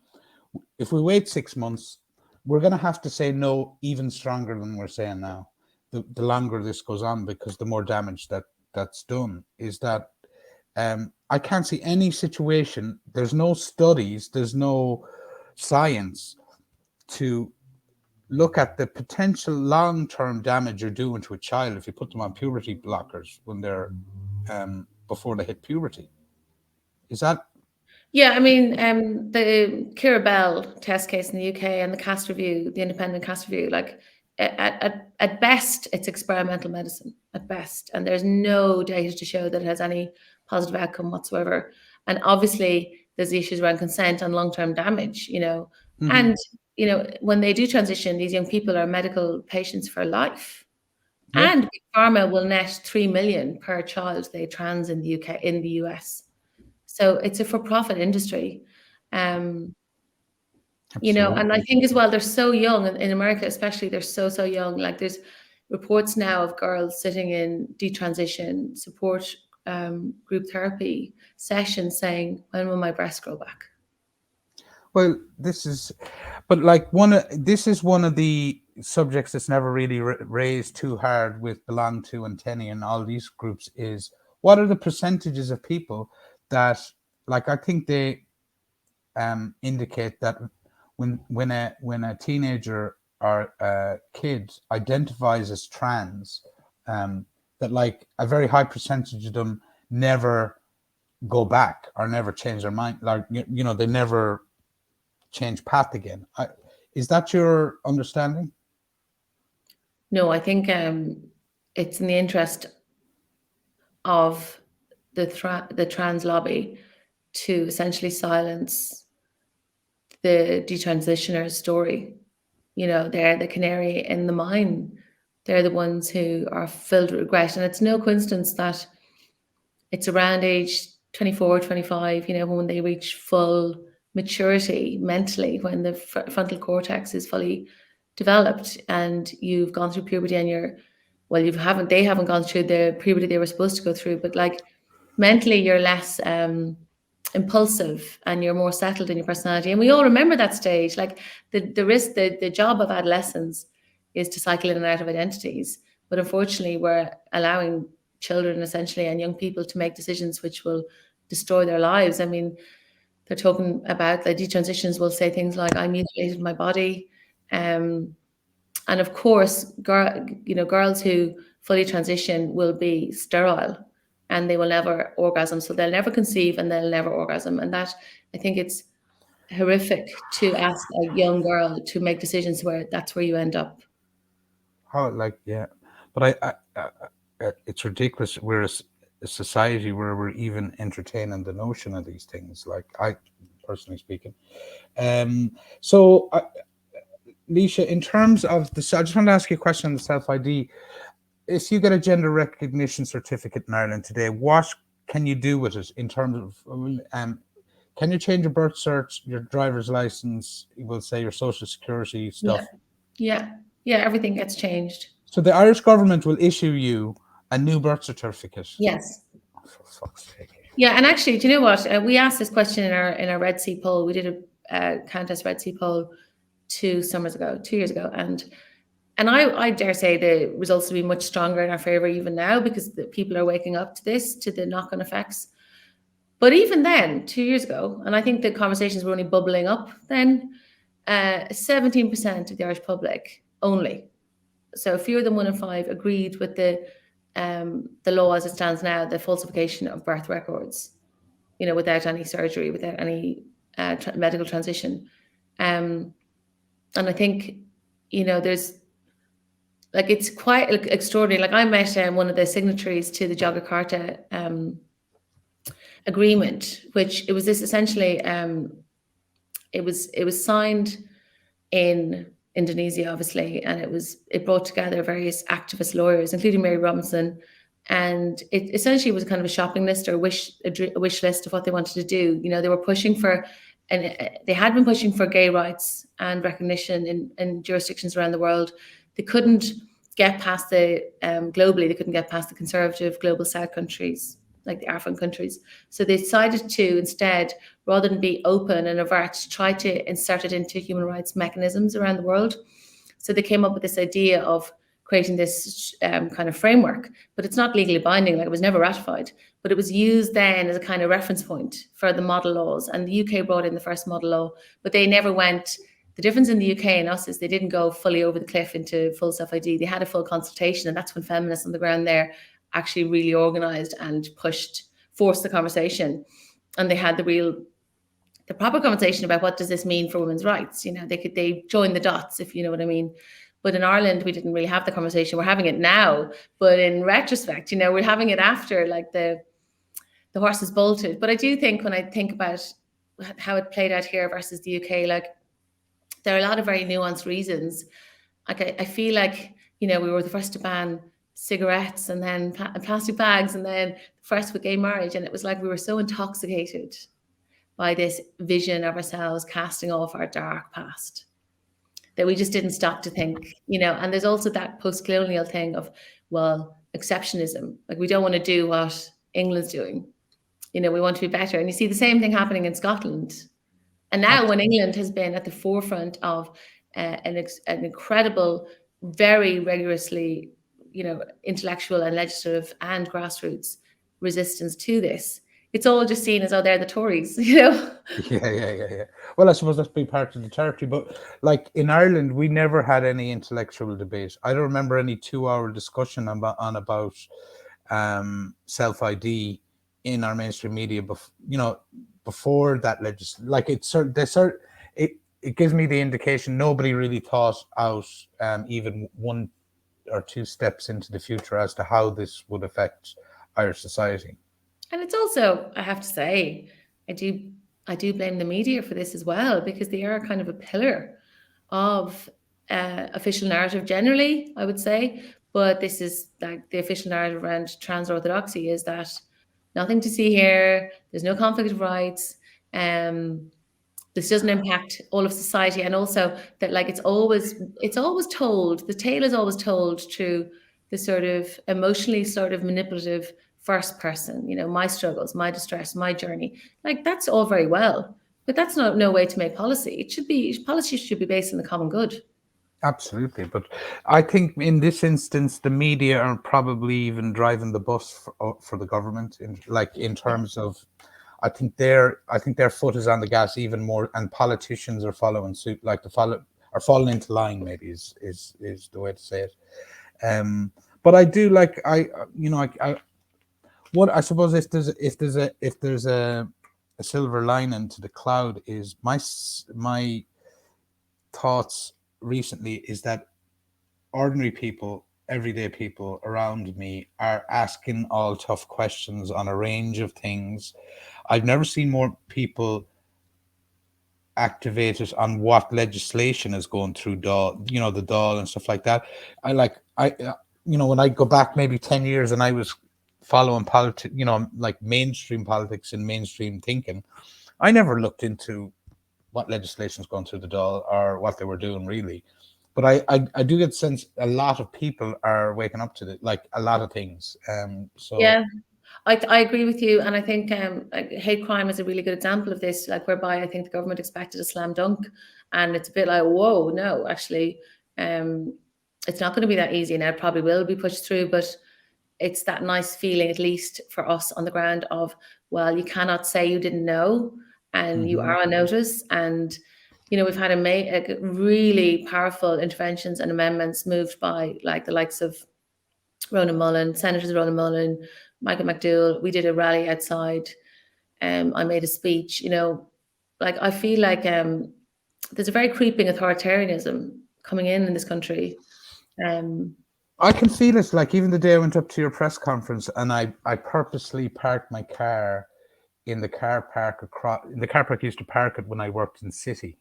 if we wait 6 months, we're going to have to say no even stronger than we're saying now. The longer this goes on, because the more damage that's done. Is that I can't see any situation. There's no studies. There's no science to look at the potential long-term damage you're doing to a child if you put them on puberty blockers when they're before they hit puberty. Is that? Yeah, I mean, the Kira Bell test case in the UK and the CAST review, the independent CAST review, like at best, it's experimental medicine at best, and there's no data to show that it has any positive outcome whatsoever. And obviously, there's issues around consent and long-term damage, and when they do transition, these young people are medical patients for life. Yeah. And Big Pharma will net 3 million per child they trans in the UK, in the US. So it's a for-profit industry. And I think as well, they're so young in America, especially, they're so young. Like, there's reports now of girls sitting in detransition support group therapy sessions saying, when will my breasts grow back? Well, this is one of the subjects that's never really raised too hard with Belong To and Tenny and all these groups, is what are the percentages of people that, like, I think they indicate that when a teenager or a kid identifies as trans, that like a very high percentage of them never go back or never change their mind. Like, they never change path again. Is that your understanding? No, I think it's in the interest of the trans lobby to essentially silence the detransitioner's story. They're the canary in the mine. They're the ones who are filled with regret. And it's no coincidence that it's around age 24, 25, when they reach full maturity mentally, when the frontal cortex is fully developed and you've gone through puberty and they haven't gone through the puberty they were supposed to go through, but like mentally you're less impulsive and you're more settled in your personality. And we all remember that stage. Like, the job of adolescence is to cycle in and out of identities. But unfortunately, we're allowing children essentially and young people to make decisions which will destroy their lives. I mean, they're talking about the detransitions will say things like, I mutilated my body. And of course, girls who fully transition will be sterile and they will never orgasm. So they'll never conceive and they'll never orgasm. And that, I think it's horrific to ask a young girl to make decisions where that's where you end up. But it's ridiculous. We're a society where we're even entertaining the notion of these things. Like, I personally speaking. So, Leisha, in terms of I just want to ask you a question on the self-ID. If you get a gender recognition certificate in Ireland today, what can you do with it in terms of, can you change your birth cert, your driver's license, we'll say your social security stuff? Yeah, everything gets changed. So the Irish government will issue you a new birth certificate? Yes. Oh, for fuck's sake. Yeah, and actually, do you know what? We asked this question in our Red C poll. We did a Countess Red C poll 2 years ago, and I dare say the results will be much stronger in our favour even now, because the people are waking up to the knock-on effects. But even then, 2 years ago, and I think the conversations were only bubbling up then, 17% of the Irish public only, so fewer than 1 in 5, agreed with the law as it stands now, the falsification of birth records, without any surgery, without any medical transition. And I think, there's, like, it's quite extraordinary. Like, I met one of the signatories to the Jakarta agreement, which it was this essentially, it was signed in Indonesia, obviously, and it brought together various activist lawyers, including Mary Robinson, and it essentially was kind of a shopping list or a wish list of what they wanted to do. They were pushing for, and they had been pushing for gay rights and recognition in jurisdictions around the world. They couldn't get past globally, they couldn't get past the conservative global South countries, like the African countries. So they decided to instead, rather than be open and avert, try to insert it into human rights mechanisms around the world. So they came up with this idea of creating this kind of framework, but it's not legally binding, like it was never ratified, but it was used then as a kind of reference point for the model laws. And the UK brought in the first model law, but they never went. The difference in the UK and us is they didn't go fully over the cliff into full self-ID. They had a full consultation, and that's when feminists on the ground there actually really organised and forced the conversation. And they had the real the proper conversation about what does this mean for women's rights. They join the dots, if you know what I mean. But in Ireland, we didn't really have the conversation. We're having it now, but in retrospect, we're having it after like the horse is bolted. But I do think when I think about how it played out here versus the UK, like there are a lot of very nuanced reasons. Like I feel like, we were the first to ban cigarettes and then plastic bags, and then first with gay marriage. And it was like we were so intoxicated by this vision of ourselves casting off our dark past that we just didn't stop to think, and there's also that post-colonial thing of, well, exceptionism. Like we don't want to do what England's doing. We want to be better. And you see the same thing happening in Scotland. And now when England has been at the forefront of an incredible, very rigorously, intellectual and legislative and grassroots resistance to this, it's all just seen as, oh, they're the Tories, Yeah. Well, I suppose that's been part of the territory. But like in Ireland, we never had any intellectual debate. I don't remember any 2-hour discussion about self-ID in our mainstream media. Before that like it gives me the indication nobody really thought out even 1 or 2 steps into the future as to how this would affect Irish society. And it's also, I have to say, I do blame the media for this as well, because they are kind of a pillar of official narrative generally, I would say. But this is like the official narrative around trans orthodoxy is that nothing to see here. There's no conflict of rights. This doesn't impact all of society, and also that like it's always told. The tale is always told through the sort of emotionally sort of manipulative first person. My struggles, my distress, my journey. Like that's all very well, but that's no way to make policy. Policy should be based on the common good. Absolutely, but I think in this instance, the media are probably even driving the bus for the government in terms of. I think their foot is on the gas even more, and politicians are following suit, are falling into line. Maybe is the way to say it. But I do like what I suppose if there's a silver lining to the cloud is my thoughts recently is that ordinary people, everyday people around me are asking all tough questions on a range of things. I've never seen more people activated on what legislation is going through Dáil, the Dáil and stuff like that. When I go back maybe 10 years and I was following politics, like mainstream politics and mainstream thinking, I never looked into what legislation is going through the Dáil or what they were doing really. But I do get the sense a lot of people are waking up to it, like a lot of things. Yeah, I agree with you, and I think hate crime is a really good example of this, like whereby I think the government expected a slam dunk, and it's a bit like, whoa, no, actually, it's not going to be that easy. Now it probably will be pushed through, but it's that nice feeling, at least for us on the ground, of, well, you cannot say you didn't know, and you are on notice, and we've had a really powerful interventions and amendments moved by like the likes of Ronan Mullen, Senators Ronan Mullen, Michael McDowell. We did a rally outside. I made a speech. Like I feel like there's a very creeping authoritarianism coming in this country. I can feel it. Like even the day I went up to your press conference, and I purposely parked my car in the car park I used to park it when I worked in City.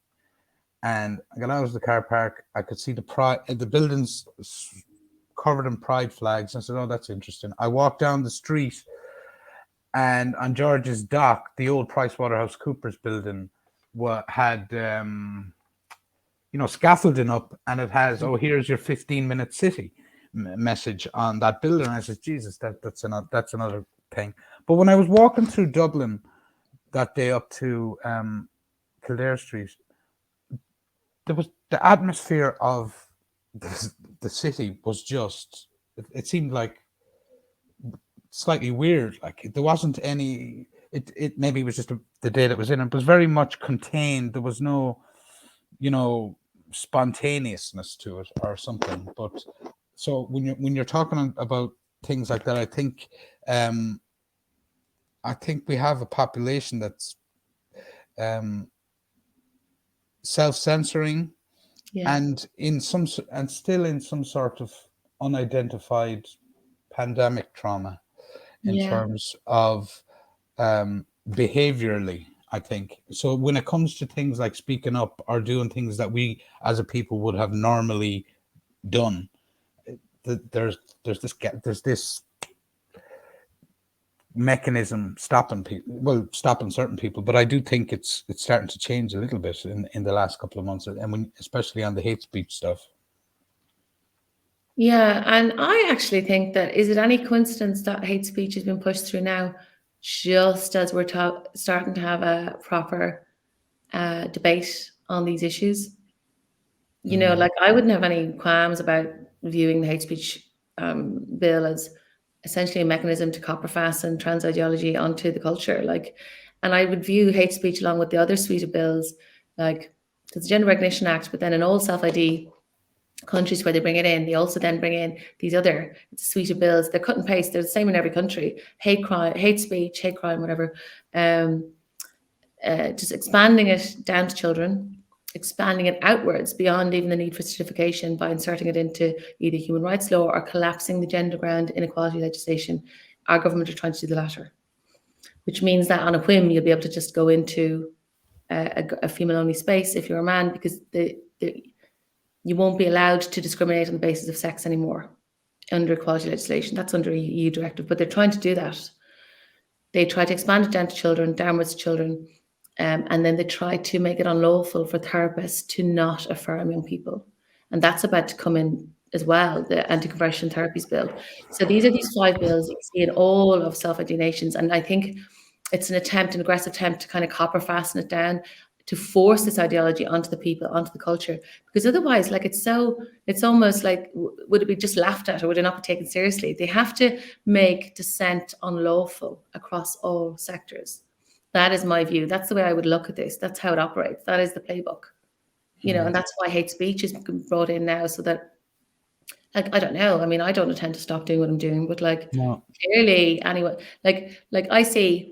And I got out of the car park. I could see the buildings covered in pride flags. I said, "Oh, that's interesting." I walked down the street, and on George's Dock, the old PricewaterhouseCoopers building had scaffolding up, and it has, "Oh, here's your 15-minute city" message on that building. And I said, "Jesus, that's another thing." But when I was walking through Dublin that day up to Kildare Street, there was the atmosphere of the city was just, it seemed like slightly weird. Like there wasn't any, it maybe it was just the day that was in it. It was very much contained. There was no, spontaneousness to it or something. But so when you're talking about things like that, I think we have a population that's self-censoring, Yeah. and still in some sort of unidentified pandemic trauma in Yeah. terms of behaviorally, I think. So when it comes to things like speaking up or doing things that we as a people would have normally done, there's this mechanism stopping certain people. But I do think it's starting to change a little bit in the last couple of months, and especially on the hate speech stuff. Yeah, and I actually think that, is it any coincidence that hate speech has been pushed through now, just as we're starting to have a proper debate on these issues? You know, like, I wouldn't have any qualms about viewing the hate speech bill as essentially a mechanism to copper fasten trans ideology onto the culture. Like, and I would view hate speech along with the other suite of bills, like there's the Gender Recognition Act, but then in all self-ID countries where they bring it in, they also then bring in these other suite of bills. They're cut and paste. They're the same in every country. Hate crime, hate speech, hate crime, whatever. Just expanding it down to children, expanding it outwards beyond even the need for certification by inserting it into either human rights law or collapsing the gender ground inequality legislation. Our government are trying to do the latter, which means that on a whim, you'll be able to just go into a female-only space if you're a man, because you won't be allowed to discriminate on the basis of sex anymore under equality legislation. That's under a EU directive, but they're trying to do that. They try to expand it down to children, downwards to children, and then they try to make it unlawful for therapists to not affirm young people. And that's about to come in as well, the anti-conversion therapies bill. So these are these 5 bills you see in all of self-ID nations. And I think it's an aggressive attempt to kind of copper fasten it down, to force this ideology onto the people, onto the culture, because otherwise, like, it's almost like, would it be just laughed at, or would it not be taken seriously? They have to make dissent unlawful across all sectors. That is my view. That's the way I would look at this. That's how it operates. That is the playbook, and that's why hate speech is brought in now, so that, like, I don't know. I mean, I don't intend to stop doing what I'm doing, but clearly, anyway, like I see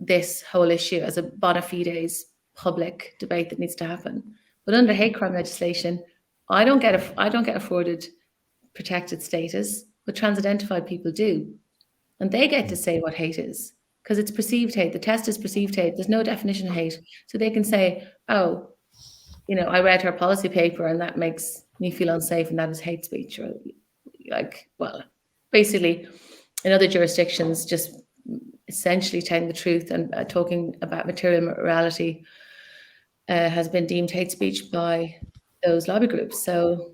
this whole issue as a bona fides public debate that needs to happen. But under hate crime legislation, I don't get afforded protected status, but trans-identified people do. And they get to say what hate is, because it's perceived hate. The test is perceived hate. There's no definition of hate. So they can say, oh, I read her policy paper and that makes me feel unsafe, and that is hate speech. Or, basically, in other jurisdictions, just essentially telling the truth and talking about material morality has been deemed hate speech by those lobby groups. So,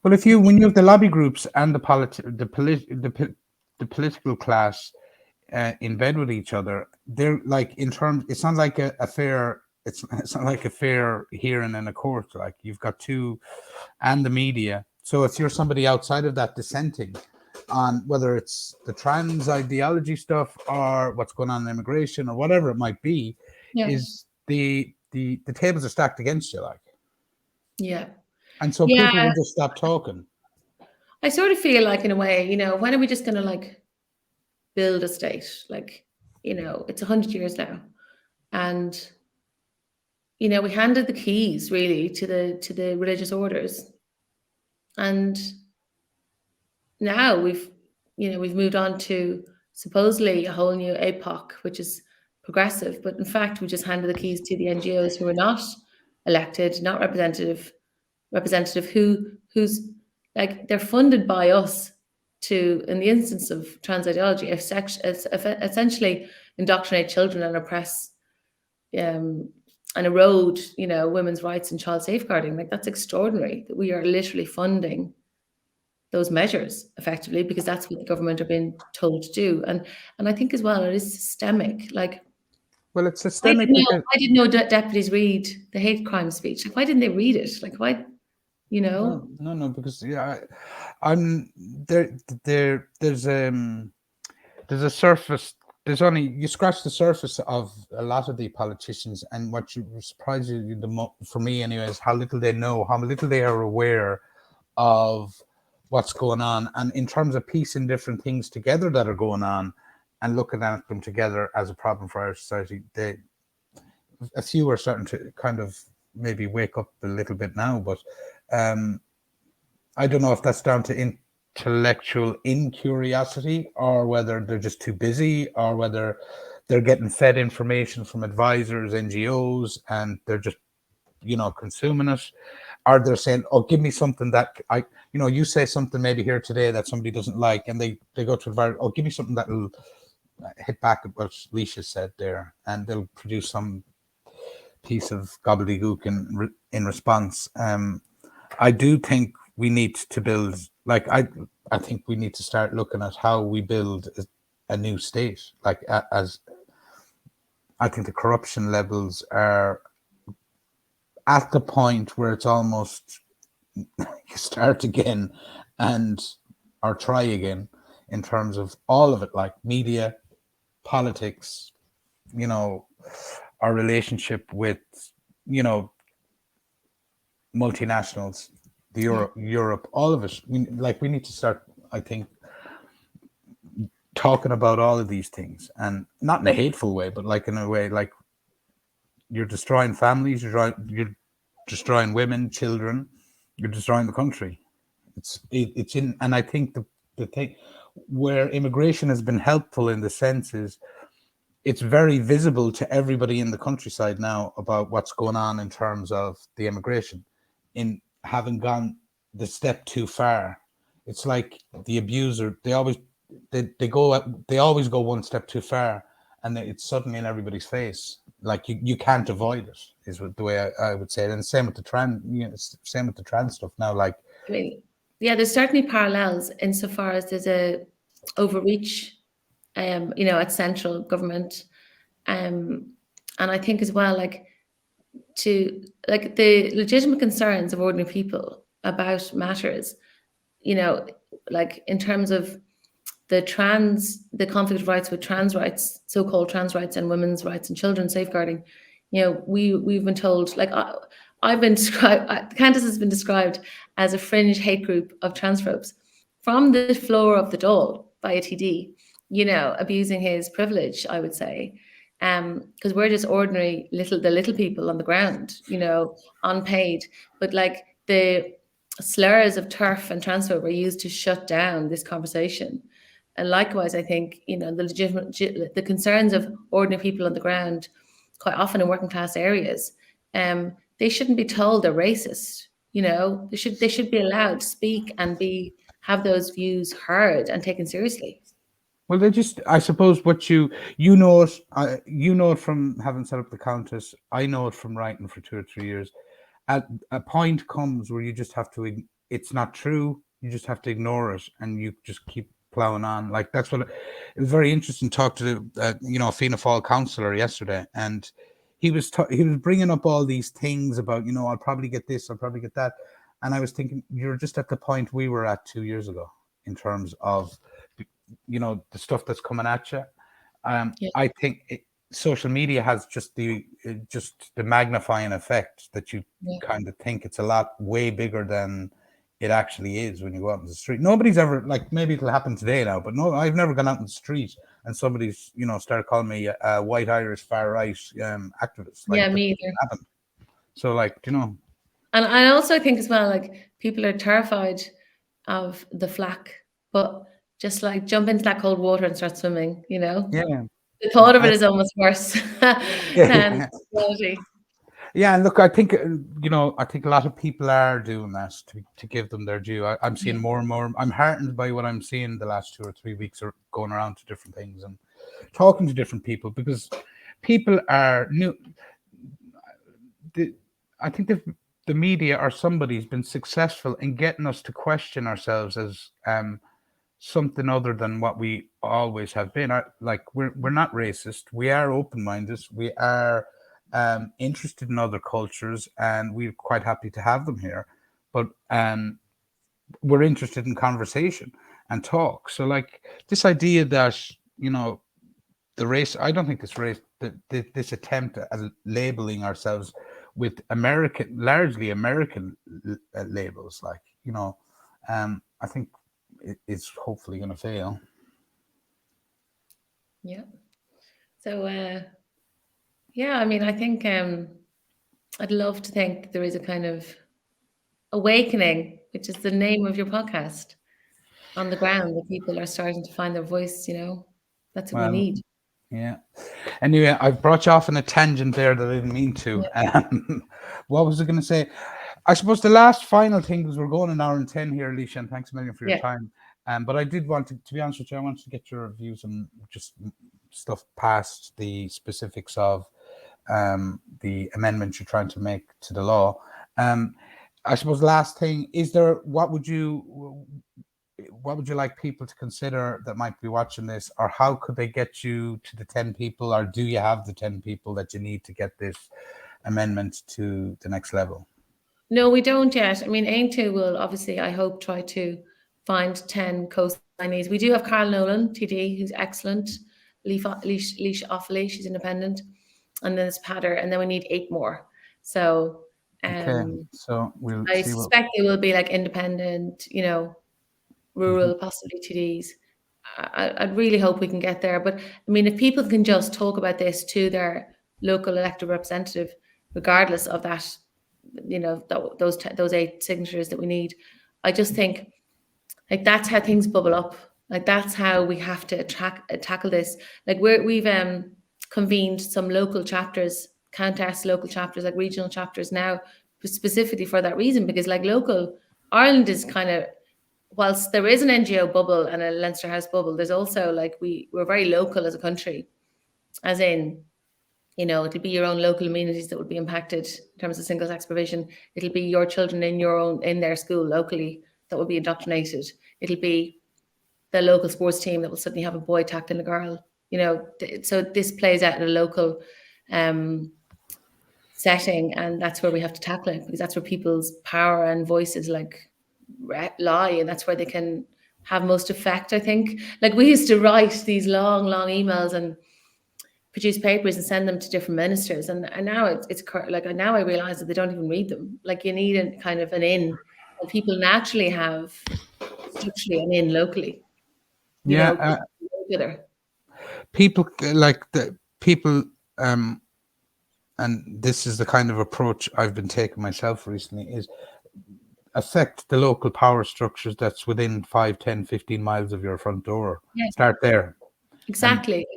well, when you have the lobby groups and the political class in bed with each other, they're like, in terms, it's not like a fair. It's not like a fair hearing in a court. Like, you've got two, and the media. So if you're somebody outside of that dissenting on whether it's the trans ideology stuff or what's going on in immigration or whatever it might be, is the tables are stacked against you, like. Yeah. And so people will just stop talking. I sort of feel like, in a way, when are we just going to, like, build a state? Like, it's 100 years now, and we handed the keys really to the religious orders, and now we've moved on to supposedly a whole new epoch, which is progressive, but in fact we just handed the keys to the NGOs who are not elected, not representative, who's like, they're funded by us to, in the instance of trans ideology, essentially indoctrinate children and oppress and erode, women's rights and child safeguarding. Like, that's extraordinary that we are literally funding those measures effectively, because that's what the government are being told to do. And I think as well, it is systemic. Like, well, it's systemic. I didn't know deputies read the hate crime speech. Like, why didn't they read it? Like, why? No, because I'm there. There's a surface. There's only, you scratch the surface of a lot of the politicians, and what surprises you the most, for me anyway, is how little they know, how little they are aware of what's going on, and in terms of piecing different things together that are going on and looking at them together as a problem for our society, a few are starting to kind of maybe wake up a little bit now, but I don't know if that's down to intellectual incuriosity, or whether they're just too busy, or whether they're getting fed information from advisors, NGOs, and they're just, consuming it. Or they're saying, oh, give me something that you say something maybe here today that somebody doesn't like, and they go to advisor, oh, give me something that will hit back at what Leisha said there, and they'll produce some piece of gobbledygook in response. I do think we need to build, like, I think we need to start looking at how we build a new state. Like, as I think the corruption levels are at the point where it's almost you start again or try again, in terms of all of it, like media, politics, our relationship with, multinationals, Europe, all of it. We need to start, I think, talking about all of these things, and not in a hateful way, but like in a way, like, you're destroying families, you're destroying women, children, you're destroying the country. It's in, and I think the thing where immigration has been helpful in the sense is it's very visible to everybody in the countryside now about what's going on in terms of the immigration, in having gone the step too far. It's like the abuser, they always go one step too far, and it's suddenly in everybody's face. Like, you can't avoid it, is the way I would say it. And same with the trans stuff now. Like, I mean, yeah, there's certainly parallels insofar as there's a overreach, at central government, and I think as well, like, the legitimate concerns of ordinary people about matters, like in terms of the conflict of rights with trans rights, so-called trans rights, and women's rights and children's safeguarding. We've been told, like, I've been described, Countess has been described as a fringe hate group of transphobes from the floor of the Dáil by a TD, abusing his privilege, I would say, because we're just ordinary the little people on the ground, unpaid, but like the slurs of TERF and transphobe were used to shut down this conversation. And likewise, I think, the concerns of ordinary people on the ground, quite often in working class areas, they shouldn't be told they're racist. They should be allowed to speak and have those views heard and taken seriously. well, they just, I suppose, what you know it from having set up the Countess. I know it from writing for 2 or 3 years. At a point comes where you just have to, it's not true. You just have to ignore it, and you just keep plowing on. Like, that's what it was very interesting to talk to a Fianna Fáil councillor yesterday, and he was bringing up all these things about, I'll probably get this, I'll probably get that, and I was thinking, you're just at the point we were at 2 years ago in terms of, the stuff that's coming at you. Yeah. I think social media has just the magnifying effect that you kind of think it's a lot way bigger than it actually is when you go out in the street. Nobody's ever, like, maybe it'll happen today now, but no, I've never gone out in the street and somebody's, started calling me a white Irish far right activist. Like, yeah, me either. Happened. So, like, And I also think as well, like, people are terrified of the flack, but just like jump into that cold water and start swimming, Yeah. The thought of it is almost worse than reality. Yeah, and look, I think I think a lot of people are doing that to give them their due. I'm seeing more and more. I'm heartened by what I'm seeing the last 2 or 3 weeks, or going around to different things and talking to different people, because people are new. I think the media or somebody's been successful in getting us to question ourselves as something other than what we always have been. Like, we're not racist. We are open-minded. We are interested in other cultures, and we're quite happy to have them here. But we're interested in conversation and talk. So, like, this idea that the race, I don't think this attempt at labeling ourselves with largely American labels, like, I think it's hopefully going to fail. Yeah. So Yeah, I mean, I think I'd love to think there is a kind of awakening, which is the name of your podcast, on the ground, that people are starting to find their voice, That's what we Well, need. yeah. Anyway, I've brought you off on a tangent there that I didn't mean to. Yeah. What was I going to say? I suppose the last final thing, because we're going an hour and 10 here, Alicia, and thanks a million for your Yeah. time. But I did want to be honest with you, I wanted to get your views on just stuff past the specifics of the amendment you're trying to make to the law. I suppose last thing, what would you like people to consider that might be watching this, or how could they get you to the 10 people, or do you have the 10 people that you need to get this amendment to the next level? No, we don't yet. I mean, Aontú will obviously, I hope, try to find 10 co-signees. We do have Carl Nolan, TD, who's excellent. Leash Offaly, she's independent. And then there's Peadar, and then we need 8 more. So Okay, so we'll I see suspect they will be like independent, rural, possibly TDs. I'd really hope we can get there. But I mean, if people can just talk about this to their local elected representative, regardless of that, those 8 signatures that we need, I just think like that's how things bubble up. Like that's how we have to tackle this. Like we've convened some local chapters, Countess local chapters, like regional chapters now, specifically for that reason, because like local Ireland is kind of, whilst there is an NGO bubble and a Leinster House bubble, there's also like we're very local as a country, as in, it'll be your own local communities that will be impacted in terms of single sex provision. It'll be your children in their school locally that will be indoctrinated. It'll be the local sports team that will suddenly have a boy tackling a girl. So this plays out in a local setting, and that's where we have to tackle it, because that's where people's power and voices lie, and that's where they can have most effect. I think, like, we used to write these long emails and produce papers and send them to different ministers, and now it's like, now I realize that they don't even read them. Like, you need a kind of an in, and people naturally have structurally an in locally. People like the people, and this is the kind of approach I've been taking myself recently, is affect the local power structures that's within 5, 10, 15 miles of your front door. Start there. Exactly.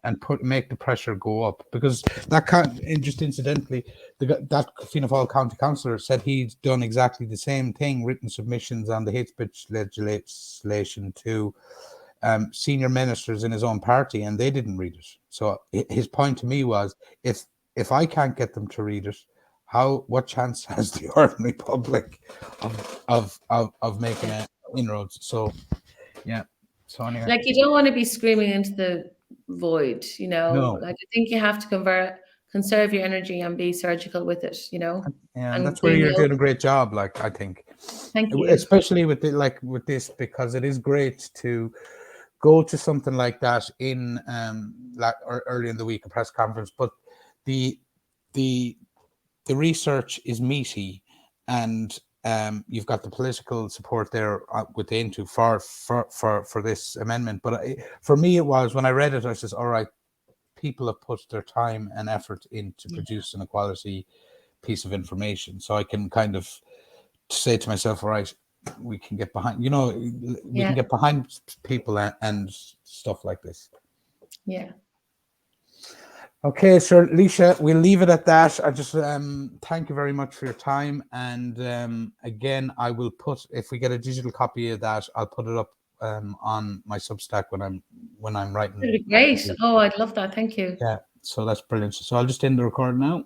And make the pressure go up, because that can't, and just incidentally, that Fianna Fáil county councillor said he's done exactly the same thing, written submissions on the hate speech legislation to senior ministers in his own party, and they didn't read it. So his point to me was, if I can't get them to read it, what chance has the ordinary public of making inroads? So yeah. So anyway, like, you don't want to be screaming into the void, No. Like, I think you have to conserve your energy and be surgical with it, and that's where you're doing a great job, like, I think. Thank you. Especially with this, because it is great to go to something like that in or early in the week, a press conference, but the research is meaty, and you've got the political support there with the Aontú for this amendment. But for me, it was, when I read it, I says, all right, people have put their time and effort into produce an equality piece of information, so I can kind of say to myself, all right, we can get behind, we can get behind people and stuff like this. Yeah. Okay, so Alicia, we'll leave it at that. I just thank you very much for your time, and again, I will put, if we get a digital copy of that, I'll put it up on my Substack when I'm writing. That'd be great. Oh, I'd love that. Thank you. Yeah, so that's brilliant. So I'll just end the recording now.